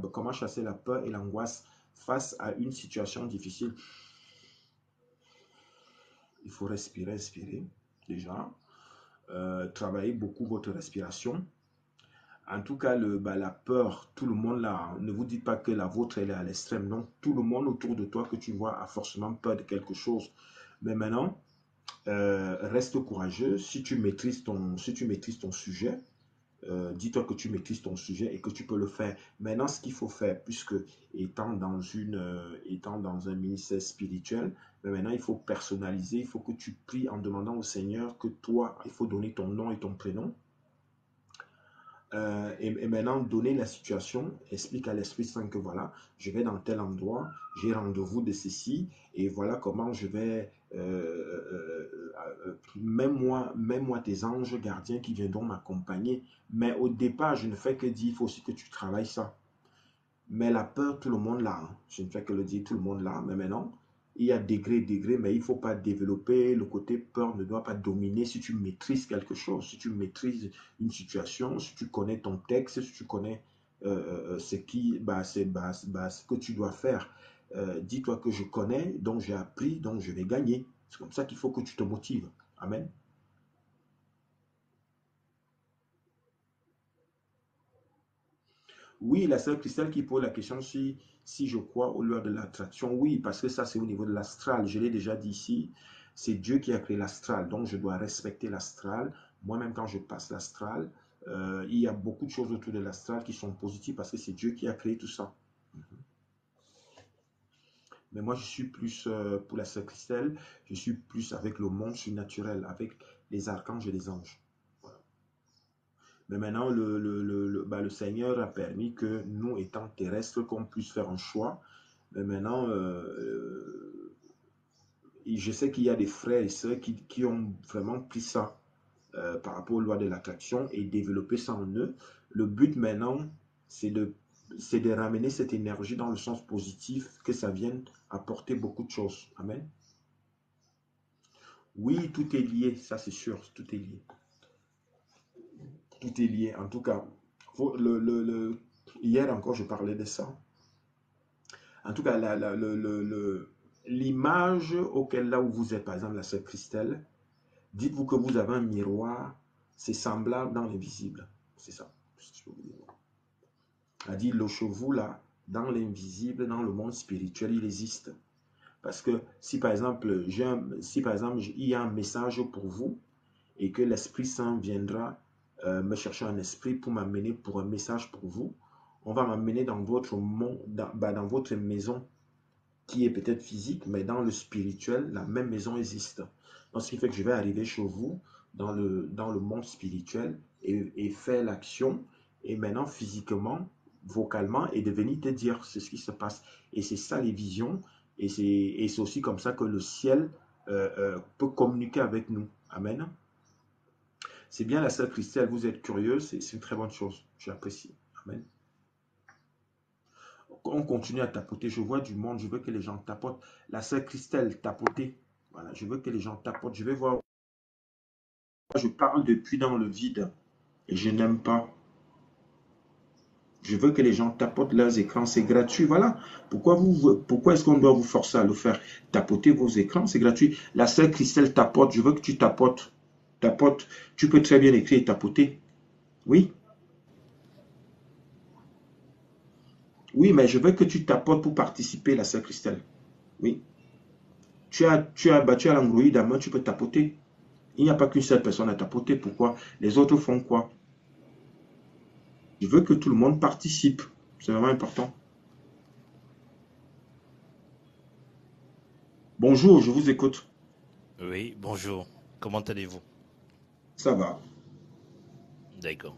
peur et l'angoisse face à une situation difficile? Il faut respirer déjà. Travailler beaucoup votre respiration. En tout cas, la peur, tout le monde là, ne vous dites pas que la vôtre elle est à l'extrême. Non, tout le monde autour de toi que tu vois a forcément peur de quelque chose. Mais maintenant, reste courageux. Si tu maîtrises ton sujet, dis-toi que tu maîtrises ton sujet et que tu peux le faire. Maintenant, ce qu'il faut faire, puisque étant dans un ministère spirituel, mais maintenant, il faut personnaliser, il faut que tu pries en demandant au Seigneur que toi, il faut donner ton nom et ton prénom. Et maintenant, donner la situation, explique à l'Esprit Saint que voilà, je vais dans tel endroit, j'ai rendez-vous de ceci, et voilà comment je vais, même moi tes anges gardiens qui viendront m'accompagner. Mais au départ, je ne fais que dire, il faut aussi que tu travailles ça. Mais la peur, tout le monde l'a. Hein. Je ne fais que le dire, tout le monde l'a. Mais maintenant, il y a degré, mais il ne faut pas développer. Le côté peur ne doit pas dominer si tu maîtrises quelque chose, si tu maîtrises une situation, si tu connais ton texte, si tu connais ce que tu dois faire. Dis-toi que je connais, donc j'ai appris, donc je vais gagner. C'est comme ça qu'il faut que tu te motives. Amen. Oui, la sœur Christelle qui pose la question si je crois aux lois de l'attraction. Oui, parce que ça, c'est au niveau de l'astral. Je l'ai déjà dit ici. C'est Dieu qui a créé l'astral. Donc, je dois respecter l'astral. Moi-même, quand je passe l'astral, il y a beaucoup de choses autour de l'astral qui sont positives parce que c'est Dieu qui a créé tout ça. Mais moi, je suis plus, pour la sœur Christelle, je suis plus avec le monde surnaturel, avec les archanges et les anges. Mais maintenant, le Seigneur a permis que nous, étant terrestres, qu'on puisse faire un choix. Mais maintenant, je sais qu'il y a des frères et sœurs qui ont vraiment pris ça par rapport aux lois de l'attraction et développé ça en eux. Le but maintenant, c'est de ramener cette énergie dans le sens positif, que ça vienne apporter beaucoup de choses. Amen. Oui, tout est lié, ça c'est sûr, tout est lié. Tout est lié. En tout cas, hier encore, je parlais de ça. En tout cas, l'image auquel là où vous êtes, par exemple, la sœur Christelle, dites-vous que vous avez un miroir, c'est semblable dans l'invisible. C'est ça. Elle dit, le chevaux là, dans l'invisible, dans le monde spirituel, il existe. Parce que si par exemple, il y a un message pour vous et que l'Esprit Saint viendra me chercher un esprit pour m'amener pour un message pour vous, on va m'amener dans votre monde, dans votre maison qui est peut-être physique, mais dans le spirituel, la même maison existe. Donc, ce qui fait que je vais arriver chez vous dans le monde spirituel et faire l'action, et maintenant physiquement, vocalement, et de venir te dire c'est ce qui se passe. Et c'est ça les visions, et c'est aussi comme ça que le ciel peut communiquer avec nous. Amen. C'est bien la sœur Christelle, vous êtes curieuse, c'est une très bonne chose. J'apprécie. Amen. On continue à tapoter. Je vois du monde, je veux que les gens tapotent. La sœur Christelle, tapoter. Voilà, je veux que les gens tapotent. Je vais voir. Je parle depuis dans le vide et je n'aime pas. Je veux que les gens tapotent leurs écrans, c'est gratuit. Voilà. Pourquoi est-ce qu'on doit vous forcer à le faire? Tapoter vos écrans, c'est gratuit. La sœur Christelle tapote, je veux que tu tapotes. Tapote. Tu peux très bien écrire et tapoter. Oui. Oui, mais je veux que tu tapotes pour participer, la sœur Christelle. Oui. Tu as l'Android à main, tu peux tapoter. Il n'y a pas qu'une seule personne à tapoter. Pourquoi? Les autres font quoi? Je veux que tout le monde participe. C'est vraiment important. Bonjour, je vous écoute. Oui, bonjour. Comment allez-vous? Ça va. D'accord.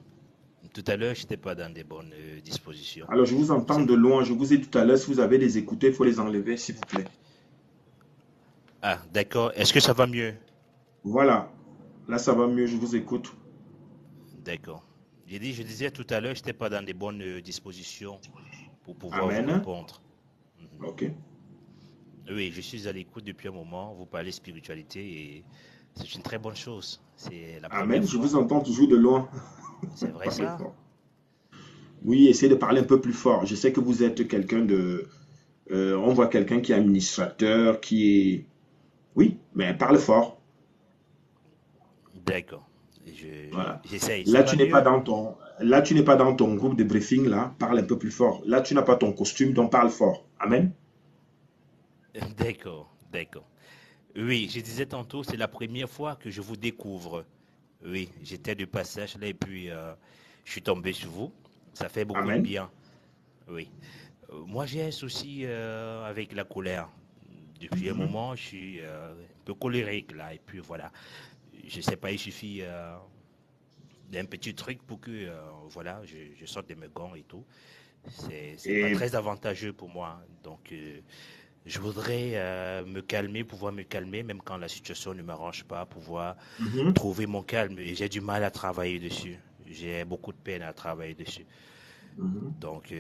Tout à l'heure, je n'étais pas dans des bonnes dispositions. Alors, je vous entends C'est- de loin. Je vous ai dit tout à l'heure, si vous avez des écouteurs, il faut les enlever, s'il vous plaît. Ah, d'accord. Est-ce que ça va mieux? Voilà. Là, ça va mieux, je vous écoute. D'accord. Je disais tout à l'heure, je n'étais pas dans des bonnes dispositions pour pouvoir vous Amen. répondre. Mhm. Ok. Oui, je suis à l'écoute depuis un moment. Vous parlez spiritualité et c'est une très bonne chose. C'est la première Amen. Je fois. vous entends toujours de loin. C'est vrai Parlez ça? fort. Oui, essayez de parler un peu plus fort. Je sais que vous êtes quelqu'un de... on voit quelqu'un qui est administrateur, qui est... Oui, mais parle fort. D'accord. Voilà. J'essaye. Ça Là, va tu n'es pas mieux? dans ton... Là, tu n'es pas dans ton groupe de briefing, là. Parle un peu plus fort. Là, tu n'as pas ton costume, donc parle fort. Amen. D'accord, d'accord. Oui, je disais tantôt, c'est la première fois que je vous découvre. Oui, j'étais de passage là et puis je suis tombé sur vous. Ça fait beaucoup de Amen. bien. Oui. Moi, j'ai un souci avec la colère. Depuis un Mhm. moment, je suis un peu colérique là. Et puis voilà, je sais pas, il suffit d'un petit truc pour que voilà, je sorte de mes gants et tout. C'est pas Et très avantageux pour moi. Donc, je voudrais me calmer, pouvoir me calmer, même quand la situation ne m'arrange pas, pouvoir mhm, trouver mon calme. Et j'ai du mal à travailler dessus. J'ai beaucoup de peine à travailler dessus. mhm. Donc,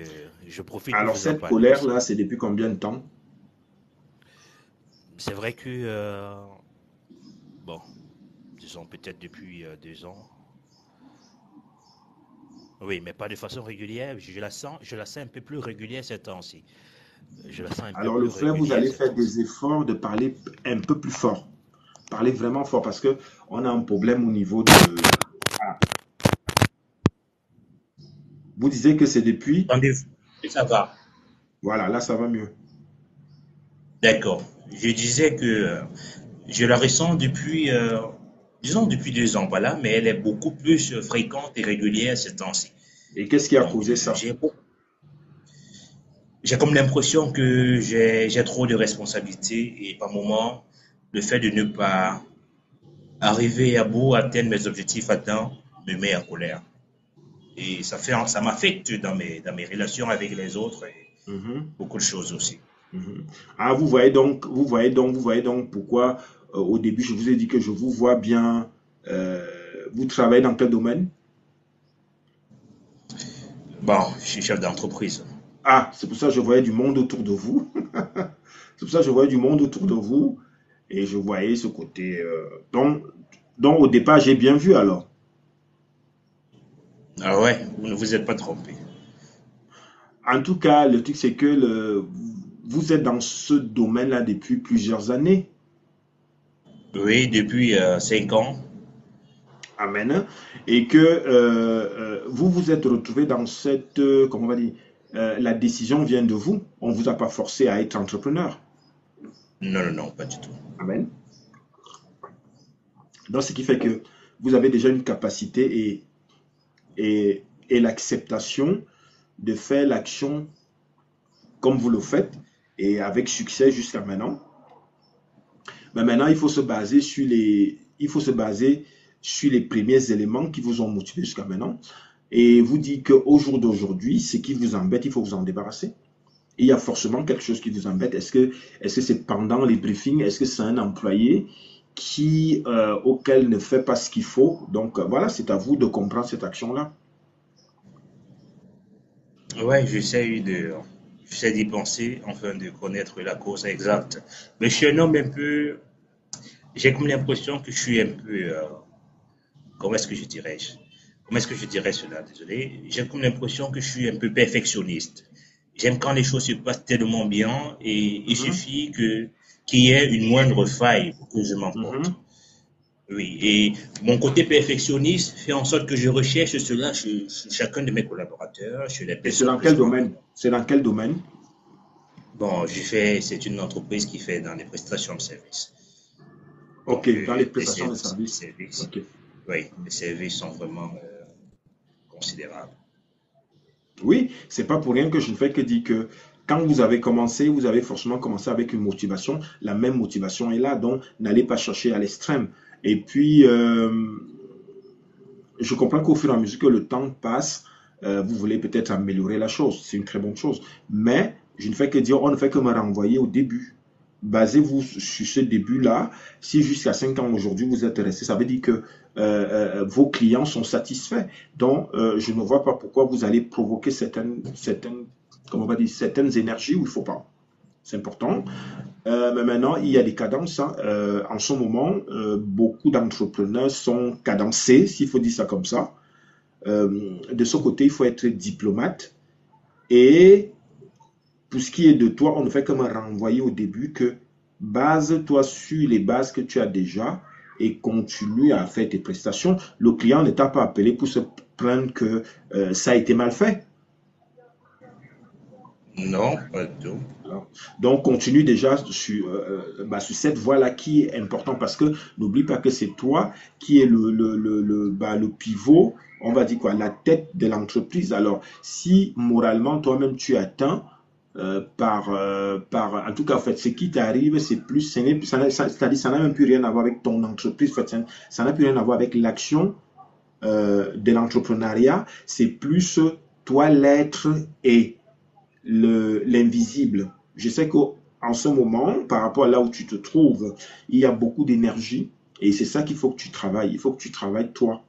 je profite pour Alors, vous en cette parler aussi. colère-là, c'est depuis combien de temps? C'est vrai que, bon, disons peut-être depuis 2 ans. Oui, mais pas de façon régulière. Je la sens un peu plus régulière ces temps-ci. Je la sens un peu Alors, le plus frère, vous régulière allez ces faire temps-ci. des efforts de parler un peu plus fort. Parlez vraiment fort parce que on a un problème au niveau de... Ah, vous disiez que c'est depuis... Entendez-vous? Ça va. Voilà, là, ça va mieux. D'accord. Je disais que je la ressens depuis, disons depuis 2 ans, voilà, mais elle est beaucoup plus fréquente et régulière ces temps-ci. Et qu'est-ce qui a Donc, causé ça? j'ai comme l'impression que j'ai trop de responsabilités et par moment, le fait de ne pas arriver à bout, atteindre mes objectifs à temps, me met en colère. Et ça m'affecte dans mes relations avec les autres et Mhm, beaucoup de choses aussi. mhm. Ah, vous voyez donc pourquoi au début, je vous ai dit que je vous vois bien. euh, vous travaillez dans quel domaine? Bon, je suis chef d'entreprise. Ah, c'est pour ça que je voyais du monde autour de vous. C'est pour ça que je voyais du monde autour de vous. Et je voyais ce côté. Donc, au départ, j'ai bien vu alors. Ah ouais, vous ne vous êtes pas trompé. En tout cas, le truc, c'est que vous êtes dans ce domaine-là depuis plusieurs années. Oui, depuis 5 ans. Amen. Et que vous vous êtes retrouvé dans cette, comment on va dire, la décision vient de vous. On ne vous a pas forcé à être entrepreneur. Non, non, non, pas du tout. Amen. Donc, ce qui fait que vous avez déjà une capacité et l'acceptation de faire l'action comme vous le faites et avec succès jusqu'à maintenant. Mais maintenant, il faut se baser sur les premiers éléments qui vous ont motivé jusqu'à maintenant. Et vous dites qu'au jour d'aujourd'hui, ce qui vous embête, il faut vous en débarrasser. Il y a forcément quelque chose qui vous embête. Est-ce que c'est pendant les briefings? Est-ce que c'est un employé auquel ne fait pas ce qu'il faut? Donc voilà, c'est à vous de comprendre cette action-là. Ouais, j'essaie d'y penser, enfin de connaître la cause exacte. Mais je suis un homme un peu, j'ai comme l'impression que je suis un peu, comment est-ce que je dirais-je? Comment est-ce que je dirais cela? Désolé. J'ai comme l'impression que je suis un peu perfectionniste. J'aime quand les choses se passent tellement bien et il Mhm, suffit qu'il y ait une moindre faille pour que je m'emporte. mhm. Oui, et mon côté perfectionniste fait en sorte que je recherche cela chez chacun de mes collaborateurs, chez les Et c'est personnes dans que quel je domaine? rencontre. C'est dans quel domaine? Bon, c'est une entreprise qui fait dans les prestations de services. Ok, Donc, dans les les prestations de services, les services. services, Ok. oui, les services sont vraiment considérables. Oui, c'est pas pour rien que je ne fais que dire que quand vous avez commencé, vous avez forcément commencé avec une motivation. La même motivation est là, donc n'allez pas chercher à l'extrême. Et puis, je comprends qu'au fur et à mesure que le temps passe, vous voulez peut-être améliorer la chose. C'est une très bonne chose. Mais je ne fais que dire, on ne fait que me renvoyer au début. Basez-vous sur ce début-là. Si jusqu'à 5 ans aujourd'hui, vous êtes resté, ça veut dire que vos clients sont satisfaits. Donc, je ne vois pas pourquoi vous allez provoquer comment on va dire, certaines énergies où il ne faut pas. C'est important. Mais maintenant, il y a des cadences. Hein. En ce moment, beaucoup d'entrepreneurs sont cadencés, s'il faut dire ça comme ça. De ce côté, il faut être diplomate. Et pour ce qui est de toi, on ne fait que me renvoyer au début que base-toi sur les bases que tu as déjà et continue à faire tes prestations. Le client ne t'a pas appelé pour se plaindre que ça a été mal fait. Non, pas du tout. Donc, continue déjà sur cette voie-là qui est importante parce que n'oublie pas que c'est toi qui est le pivot, on va dire quoi, la tête de l'entreprise. Alors, si moralement, toi-même, tu atteins, en tout cas, en fait, ce qui t'arrive, c'est plus, c'est-à-dire, ça n'a même plus rien à voir avec ton entreprise, en fait, ça n'a plus rien à voir avec l'action de l'entrepreneuriat, c'est plus toi, l'être et l'invisible. Je sais qu'en ce moment, par rapport à là où tu te trouves, il y a beaucoup d'énergie et c'est ça qu'il faut que tu travailles. Il faut que tu travailles toi.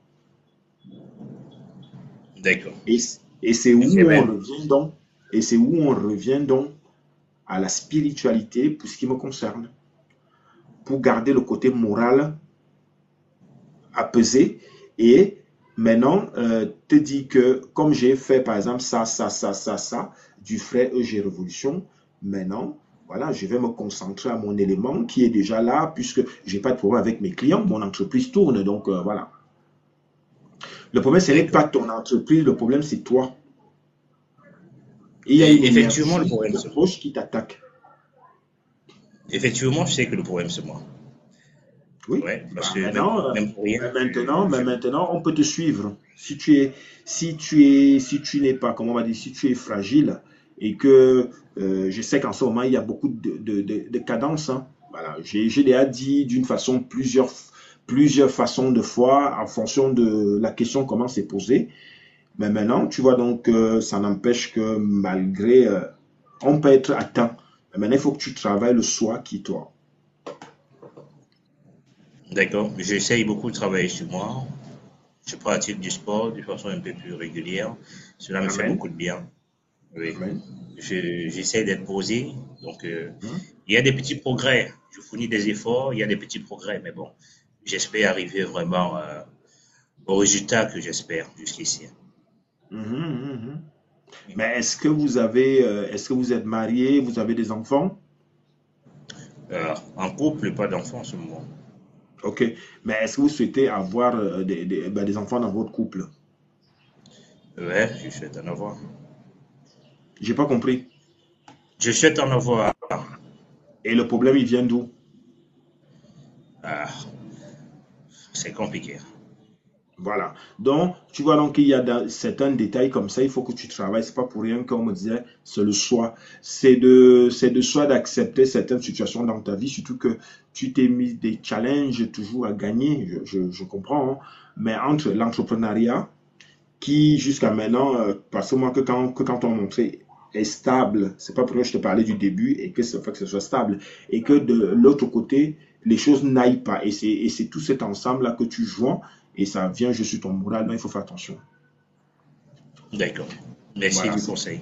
D'accord. Et c'est où on revient donc, et c'est où on revient donc à la spiritualité pour ce qui me concerne. Pour garder le côté moral apaisé et maintenant te dis que comme j'ai fait par exemple ça, du frais EG Révolution, maintenant, voilà, je vais me concentrer à mon élément qui est déjà là puisque j'ai pas de problème avec mes clients, mon entreprise tourne, donc voilà. Le problème, ce n'est pas ton entreprise, le problème, c'est toi. Et il y a une effectivement, le problème, c'est proche qui t'attaque. Effectivement, je sais que le problème, c'est moi. Oui. Ouais, parce que même pour rien. Maintenant, on peut te suivre. Si tu n'es pas, comment on va dire, si tu es fragile et que je sais qu'en ce moment, il y a beaucoup de cadences. Hein. Voilà. J'ai déjà dit d'une façon, plusieurs façons de fois, en fonction de la question comment c'est posé. Mais maintenant, tu vois, donc, ça n'empêche que malgré, on peut être atteint. Mais maintenant, il faut que tu travailles le soi qui est toi. D'accord. J'essaye beaucoup de travailler sur moi. Je pratique du sport de façon un peu plus régulière. Cela me fait beaucoup de bien. Oui. J'essaie d'être posé. Donc, il y a des petits progrès. Je fournis des efforts, il y a des petits progrès. Mais bon, j'espère arriver vraiment au résultat que j'espère jusqu'ici. Mais est-ce que vous êtes marié, vous avez des enfants? En couple, pas d'enfants en ce moment. Ok, mais est-ce que vous souhaitez avoir des enfants dans votre couple? Ouais, je souhaite en avoir. J'ai pas compris. Je souhaite en avoir. Et le problème, il vient d'où? C'est compliqué. Voilà. Donc, tu vois donc qu'il y a certains détails comme ça, il faut que tu travailles. C'est pas pour rien qu'on me disait, c'est le choix. C'est de choix d'accepter certaines situations dans ta vie, surtout que tu t'es mis des challenges toujours à gagner. Je comprends. Hein. Mais entre l'entrepreneuriat, qui jusqu'à maintenant, parce que moi, que quand on montrait est stable, c'est pas pour rien que je te parlais du début et que c'est fait que ce soit stable. Et que de l'autre côté, les choses n'aillent pas. Et c'est tout cet ensemble-là que tu joues. Et ça vient juste sur ton moral, mais il faut faire attention. D'accord. Merci du conseil.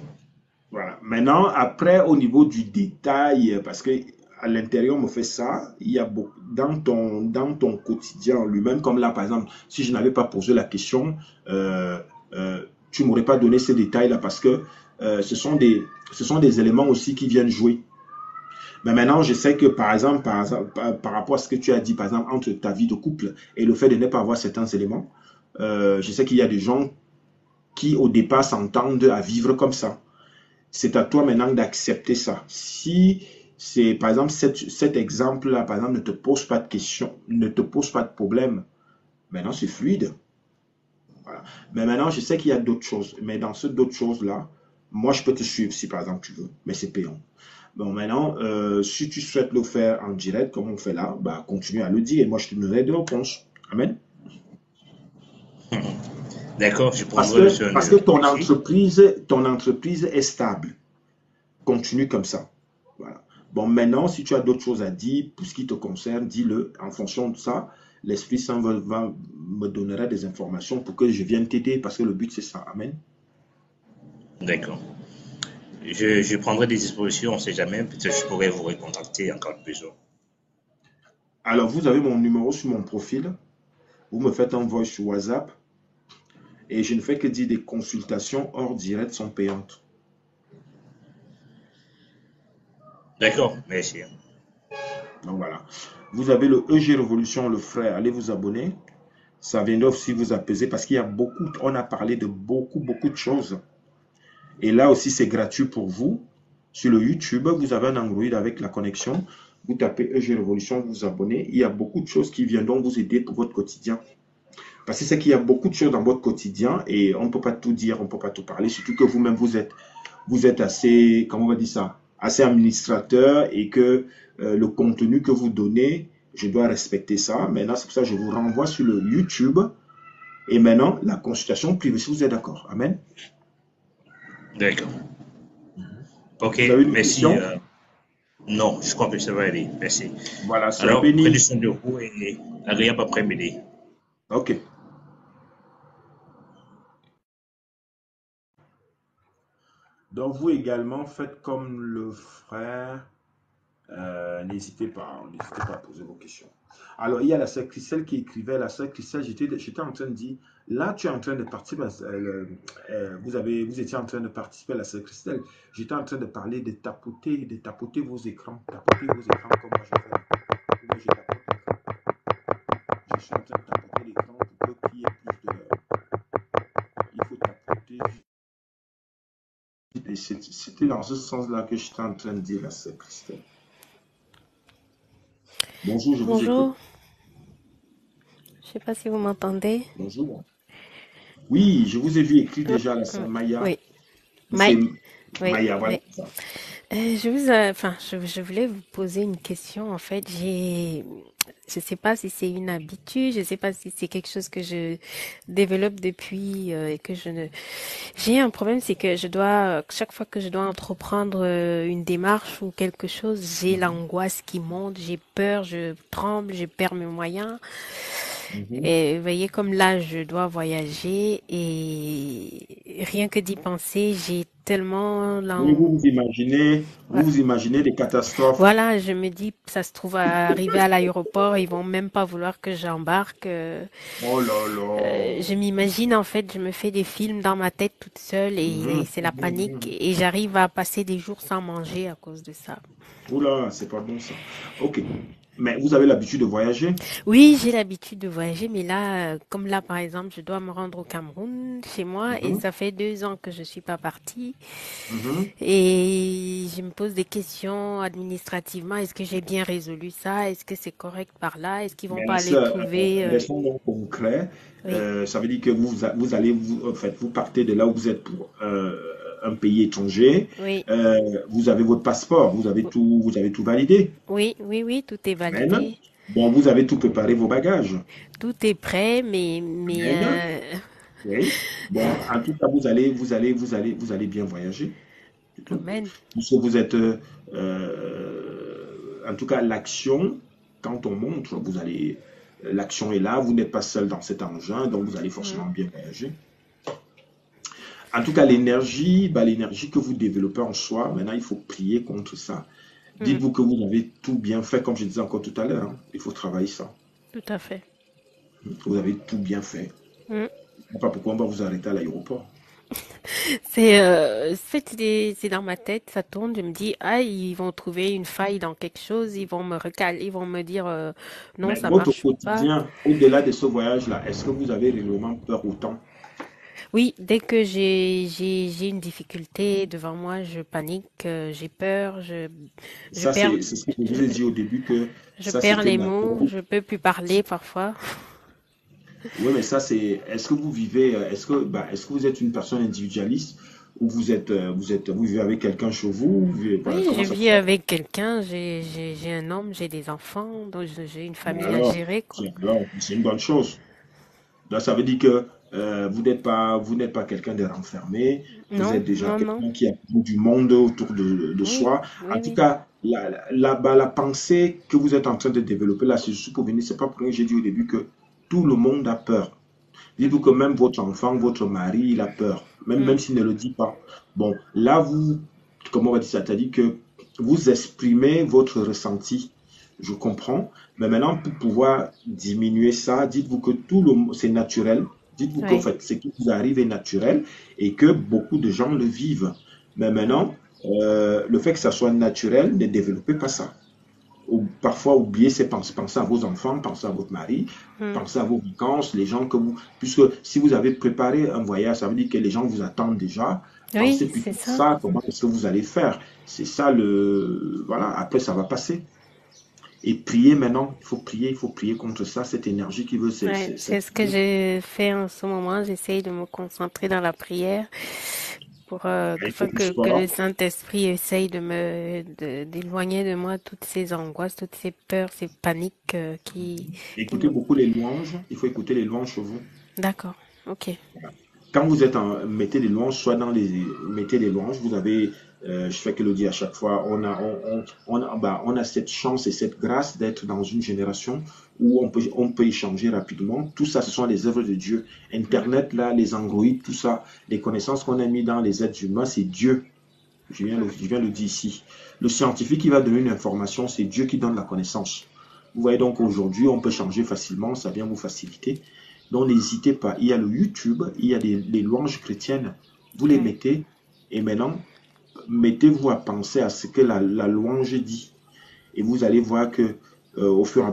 Voilà. Maintenant, après, au niveau du détail, parce que à l'intérieur, on me fait ça, il y a beaucoup, dans ton quotidien lui-même, comme là, par exemple, si je n'avais pas posé la question, tu ne m'aurais pas donné ces détails-là parce que ce sont des éléments aussi qui viennent jouer. Mais maintenant, je sais que, par exemple, par rapport à ce que tu as dit, par exemple, entre ta vie de couple et le fait de ne pas avoir certains éléments, je sais qu'il y a des gens qui, au départ, s'entendent à vivre comme ça. C'est à toi maintenant d'accepter ça. Si c'est, par exemple, cet exemple-là, par exemple, ne te pose pas de questions, ne te pose pas de problème, maintenant c'est fluide. Voilà. Mais maintenant, je sais qu'il y a d'autres choses. Mais dans ces d'autres choses-là, moi, je peux te suivre si par exemple tu veux. Mais c'est payant. Bon, maintenant, si tu souhaites le faire en direct, comme on fait là, bah, continue à le dire et moi, je te donnerai des réponses. Amen. D'accord, je prendrai le soin Parce de que ton entreprise est stable. Continue comme ça. Voilà. Bon, maintenant, si tu as d'autres choses à dire pour ce qui te concerne, dis-le. En fonction de ça, l'Esprit Saint me donnera des informations pour que je vienne t'aider parce que le but, c'est ça. Amen. D'accord. Je prendrai des dispositions, on ne sait jamais. Peut-être je pourrais vous recontacter en cas de besoin. Alors, vous avez mon numéro sur mon profil. Vous me faites un voice sur WhatsApp. Et je ne fais que dire des consultations hors direct sont payantes. D'accord, merci. Donc voilà. Vous avez le EG Révolution, le frère. Allez vous abonner. Ça viendra aussi vous apaiser parce qu'il y a beaucoup, on a parlé de beaucoup de choses. Et là aussi, c'est gratuit pour vous. Sur le YouTube, vous avez un Android avec la connexion. Vous tapez EG Révolution, vous vous abonnez. Il y a beaucoup de choses qui viendront vous aider pour votre quotidien. Parce que c'est qu'il y a beaucoup de choses dans votre quotidien et on ne peut pas tout dire, on ne peut pas tout parler. Surtout que vous-même, vous êtes assez, comment on va dire ça, assez administrateur et que le contenu que vous donnez, je dois respecter ça. Maintenant, c'est pour ça que je vous renvoie sur le YouTube. Et maintenant, la consultation privée, si vous êtes d'accord. Amen. D'accord. Ok, Vous avez une merci. question? Non, je crois que ça va aller. Merci. Voilà, c'est Alors, béni. prenez soin de vous et agréable après-midi. Ok. Donc, vous également, faites comme le frère. N'hésitez pas à poser vos questions. Alors, il y a la sœur Christelle qui écrivait, la sœur Christelle, j'étais en train de dire, là, tu es en train de participer, vous étiez en train de participer à la sœur Christelle, j'étais en train de parler de tapoter vos écrans comme moi je fais. Moi, je tapote l'écran. Je suis en train de tapoter l'écran pour qu'il y ait plus de... Il faut tapoter. Et c'était dans ce sens-là que j'étais en train de dire à sœur Christelle. Bonjour, je vous écoute. Bonjour. Je ne sais pas si vous m'entendez. Bonjour. Oui, je vous ai vu écrire déjà la sœur Maya. Oui. C'est Oui, Maya, voilà. oui. Je voulais vous poser une question. En fait, je sais pas si c'est une habitude, je sais pas si c'est quelque chose que je développe depuis et que je ne. J'ai un problème, c'est que chaque fois que je dois entreprendre une démarche ou quelque chose, j'ai l'angoisse qui monte, j'ai peur, je tremble, je perds mes moyens. Et vous voyez, comme là, je dois voyager et rien que d'y penser, j'ai tellement Oui, vous imaginez des catastrophes. Voilà, je me dis, ça se trouve à arriver à l'aéroport, ils vont même pas vouloir que j'embarque. Oh là là. Je m'imagine, en fait, je me fais des films dans ma tête toute seule et c'est la panique et j'arrive à passer des jours sans manger à cause de ça. Oula, c'est pas bon ça. Ok. Mais vous avez l'habitude de voyager? Oui, j'ai l'habitude de voyager, mais là, comme là, par exemple, je dois me rendre au Cameroun, chez moi, et ça fait 2 ans que je suis pas partie. Et je me pose des questions administrativement. Est-ce que j'ai bien résolu ça? Est-ce que c'est correct par là? Est-ce qu'ils vont Mais pas la aller sœur, trouver laissons-nous concret. Oui, Ça veut dire que vous allez, en fait, vous partez de là où vous êtes pour un pays étranger. oui, Vous avez votre passeport, vous avez tout validé. oui, oui, oui, tout est Amen. validé. Bon, vous avez tout préparé vos bagages. Tout est prêt, mais, Amen. Oui. Bon, en tout cas, vous allez bien voyager. C'est tout. amen. Parce que vous êtes, en tout cas, l'action, quand on montre, l'action est là, vous n'êtes pas seul dans cet engin, donc vous allez forcément bien voyager. En tout cas, l'énergie que vous développez en soi, maintenant, il faut prier contre ça. Dites-vous que vous avez tout bien fait, comme je disais encore tout à l'heure. Hein. Il faut travailler ça. Tout à fait. Vous avez tout bien fait. Pas pourquoi on va vous arrêter à l'aéroport. C'est dans ma tête, ça tourne, je me dis, ah, ils vont trouver une faille dans quelque chose, ils vont me recaler, ils vont me dire, non, Mais ça votre marche pas. quotidien, au-delà de ce voyage-là, est-ce que vous avez réellement peur autant? Oui, dès que j'ai une difficulté devant moi, je panique, j'ai peur, je Ça, perds, c'est ce que je vous ai dit au début que je ça, perds c'était les la mots, peur. je peux plus parler parfois. Oui, mais ça, c'est. Est-ce que vous vivez. Est-ce que vous êtes une personne individualiste ou vous vivez avec quelqu'un chez vous? Oui, je Comment ça se vis passe? avec quelqu'un, j'ai un homme, j'ai des enfants, donc j'ai une Mais famille à alors, gérer, quoi. c'est une bonne chose. Donc, ça veut dire que vous n'êtes pas quelqu'un de renfermé, vous Non, êtes déjà non, non. quelqu'un qui a du monde autour de Oui, soi. oui, En tout oui. cas, la pensée que vous êtes en train de développer là, c'est juste pour venir, c'est pas pour rien que j'ai dit au début que tout le monde a peur. Dites-vous que Mhm, même votre enfant, votre mari, il a peur, même mhm. s'il ne le dit pas. Bon, là, comment on va dire ça? C'est-à-dire que vous exprimez votre ressenti. Je comprends. Mais maintenant, pour pouvoir diminuer ça, dites-vous que c'est naturel. Dites-vous qu'en Oui, fait, ce qui vous arrive est naturel et que beaucoup de gens le vivent. Mais mhm, maintenant, le fait que ça soit naturel, ne développez pas ça. Ou parfois, oubliez ces pensées. Pensez à vos enfants, pensez à votre mari, mhm. pensez à vos vacances, les gens que vous. Puisque si vous avez préparé un voyage, ça veut dire que les gens vous attendent déjà. Oui, Pensez plutôt c'est à ça. ça, comment est-ce que vous allez faire. C'est ça le. Voilà, après, ça va passer. Et prier maintenant, il faut prier contre ça, cette énergie qui veut. Ouais, c'est ce que je fais en ce moment. J'essaye de me concentrer dans la prière pour Il faut du que le sport. Saint-Esprit essaye d'éloigner de moi toutes ces angoisses, toutes ces peurs, ces paniques qui Écoutez me... beaucoup les louanges. Il faut écouter les louanges chez vous. D'accord, ok. Quand vous êtes en, mettez des louanges, soit dans les, mettez des louanges, vous avez, je fais que le dire à chaque fois, on a cette chance et cette grâce d'être dans une génération où on peut échanger rapidement. Tout ça, ce sont les œuvres de Dieu. Mhm. Internet, là, les androïdes, tout ça, les connaissances qu'on a mis dans les êtres humains, c'est Dieu. Je viens le dire ici. Le scientifique qui va donner une information, c'est Dieu qui donne la connaissance. Vous voyez donc aujourd'hui, on peut changer facilement, ça vient vous faciliter. Donc n'hésitez pas. Il y a le YouTube, il y a les louanges chrétiennes. Vous les Ouais. mettez et maintenant, mettez-vous à penser à ce que la louange dit. Et vous allez voir que au fur et à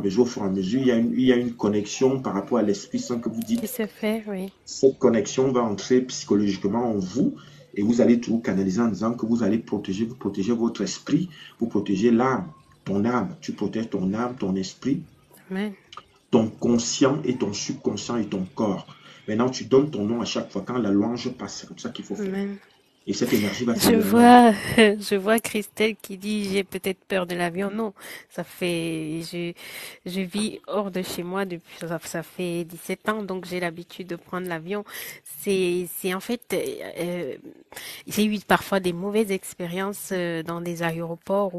mesure, il y a une connexion par rapport à l'Esprit Saint que vous Qui dites. se fait, oui. Cette connexion va entrer psychologiquement en vous et vous allez tout canaliser en disant que vous protégez votre esprit, vous protégez l'âme, ton âme. Tu protèges ton âme, ton esprit, Amen. ton conscient et ton subconscient et ton corps. Maintenant, tu donnes ton nom à chaque fois quand la louange passe. C'est comme ça qu'il faut faire. Amen. Et cette énergie va Je s'éloigner en vois, je vois Christelle qui dit j'ai peut-être peur de l'avion. Non, je vis hors de chez moi depuis, ça fait 17 ans, donc j'ai l'habitude de prendre l'avion. C'est en fait, j'ai eu parfois des mauvaises expériences dans des aéroports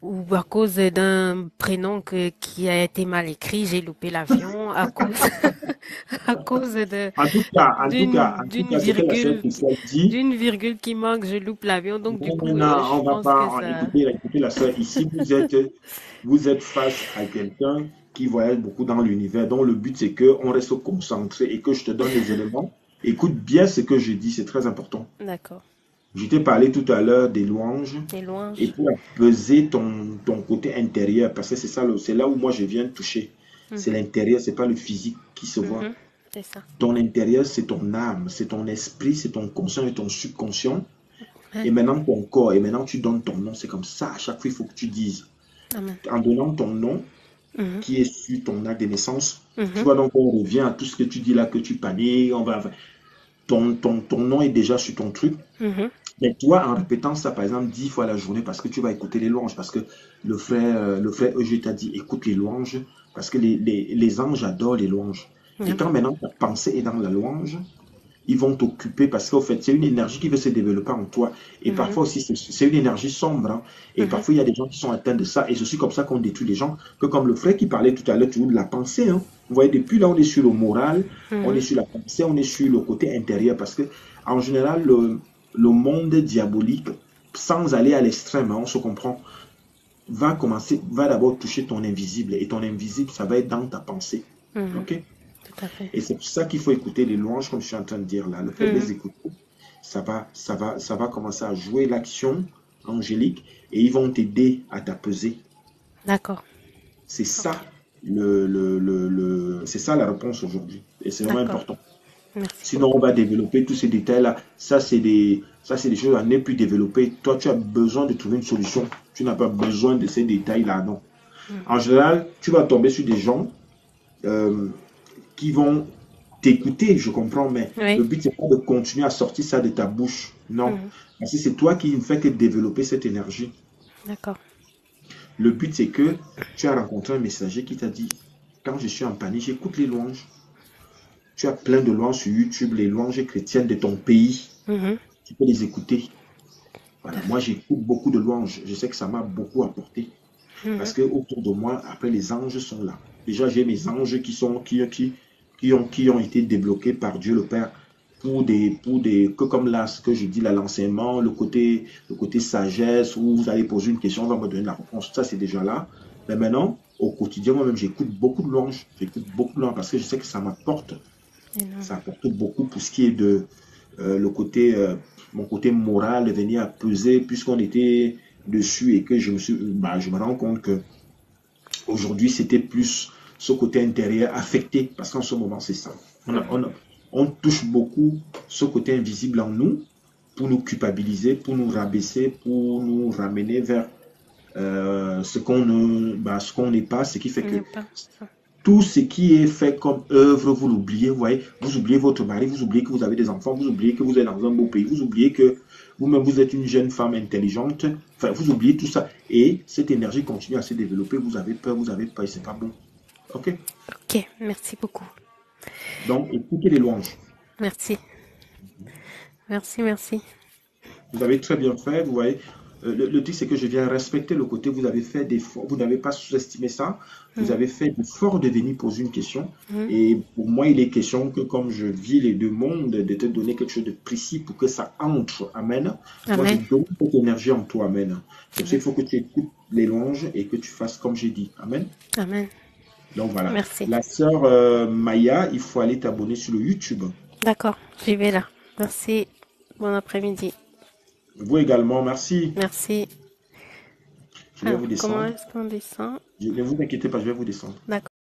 ou à cause d'un prénom qui a été mal écrit, j'ai loupé l'avion à cause, à cause En tout cas, ce que la sœur Christelle dit, d'une virgule qui manque, je loupe l'avion. Donc, du non, non, coup, non, je on va pense que pas, ça... écoutez la sœur, ici vous êtes face à quelqu'un qui voyage beaucoup dans l'univers, dont le but c'est qu'on reste concentré et que je te donne les éléments. Écoute bien ce que je dis, c'est très important. D'accord. Je t'ai parlé tout à l'heure des louanges Des et louanges. pour peser ton côté intérieur, parce que c'est ça, c'est là où moi je viens de toucher. C'est Mhm, l'intérieur, c'est pas le physique qui se voit. mhm, c'est ça. Ton intérieur, c'est ton âme, c'est ton esprit, c'est ton conscient et ton subconscient. Et Amen. maintenant ton corps, et maintenant tu donnes ton nom. C'est comme ça, à chaque fois, il faut que tu dises. Amen. En donnant ton nom, Mhm, qui est sur ton acte de naissance, tu mhm, vois, donc on revient à tout ce que tu dis là, que tu paniques, ton nom est déjà sur ton truc. mhm, Mais toi, en répétant ça, par exemple, 10 fois la journée, parce que tu vas écouter les louanges, parce que le frère EG t'a dit, écoute les louanges, parce que les anges adorent les louanges. Et quand amen. maintenant ta pensée est dans la louange, ils vont t'occuper parce qu'en fait, c'est une énergie qui veut se développer en toi. Et Mhm, parfois aussi, c'est une énergie sombre. Hein. Et mhm, parfois, il y a des gens qui sont atteints de ça. Et c'est aussi comme ça qu'on détruit les gens. Que comme le frère qui parlait tout à l'heure, toujours de la pensée. Hein. Vous voyez, depuis là, on est sur le moral, on est mhm, sur la pensée, on est sur le côté intérieur. Parce que, en général, le monde diabolique, sans aller à l'extrême, hein, on se comprend, va d'abord toucher ton invisible. Et ton invisible, ça va être dans ta pensée. mhm, OK? tout à fait. Et c'est pour ça qu'il faut écouter les louanges, comme je suis en train de dire là. Le fait de Mhm, les écouter, ça va commencer à jouer l'action angélique et ils vont t'aider à t'apaiser. d'accord. C'est Ok. ça c'est ça la réponse aujourd'hui. Et c'est vraiment D'accord. important. Merci Sinon, on beaucoup. va développer tous ces détails-là. Ça, c'est des choses à ne plus développer. Toi, tu as besoin de trouver une solution. Tu n'as pas besoin de ces détails-là, non. Mhm, En général, tu vas tomber sur des gens euh, qui vont t'écouter, je comprends, mais Oui. le but, c'est pas de continuer à sortir ça de ta bouche. Non. Parce que c'est toi qui ne fais que développer cette énergie. D'accord. Le but, c'est que tu as rencontré un messager qui t'a dit, quand je suis en panique, j'écoute les louanges. Tu as plein de louanges sur YouTube, les louanges chrétiennes de ton pays. Tu peux les écouter. Voilà. Moi, j'écoute beaucoup de louanges. Je sais que ça m'a beaucoup apporté. Parce que autour de moi, après, les anges sont là. Déjà, j'ai mes anges qui ont été débloqués par Dieu le Père que comme là, ce que je dis, là, l'enseignement, le côté sagesse, où vous allez poser une question, on va me donner la réponse. Ça, c'est déjà là. Mais maintenant, au quotidien, moi-même, j'écoute beaucoup de louanges. J'écoute beaucoup de louanges parce que je sais que ça m'apporte. Ça apporte beaucoup pour ce qui est de mon côté moral, de venir à peser, puisqu'on était dessus et que je me rends compte que aujourd'hui, c'était plus ce côté intérieur affecté, parce qu'en ce moment, c'est ça. On touche beaucoup ce côté invisible en nous pour nous culpabiliser, pour nous rabaisser, pour nous ramener vers ce qu'on n'est pas, ce qui fait que tout ce qui est fait comme œuvre, vous l'oubliez, vous voyez, vous oubliez votre mari, vous oubliez que vous avez des enfants, vous oubliez que vous êtes dans un beau pays, vous oubliez que vous-même vous êtes une jeune femme intelligente, enfin vous oubliez tout ça et cette énergie continue à se développer, vous avez peur et c'est pas bon. Ok? Ok, merci beaucoup. Donc écoutez les louanges. Merci. Merci. Vous avez très bien fait, vous voyez. Le truc, c'est que je viens respecter le côté, vous avez fait d'efforts, vous n'avez pas sous-estimé ça, vous avez fait d'efforts de venir poser une question. Et pour moi, il est question que comme je vis les deux mondes, de te donner quelque chose de précis pour que ça entre. Amen. Moi, je donne cette énergie en toi. Amen. Donc, il faut que tu écoutes les louanges et que tu fasses comme j'ai dit. Amen. Amen. Donc, voilà. Merci. La sœur Maya, il faut aller t'abonner sur le YouTube. D'accord, j'y vais là. Merci. Bon après-midi. Vous également, merci. Merci. Je vais vous descendre. Comment est-ce qu'on descend? Ne vous inquiétez pas, je vais vous descendre. D'accord.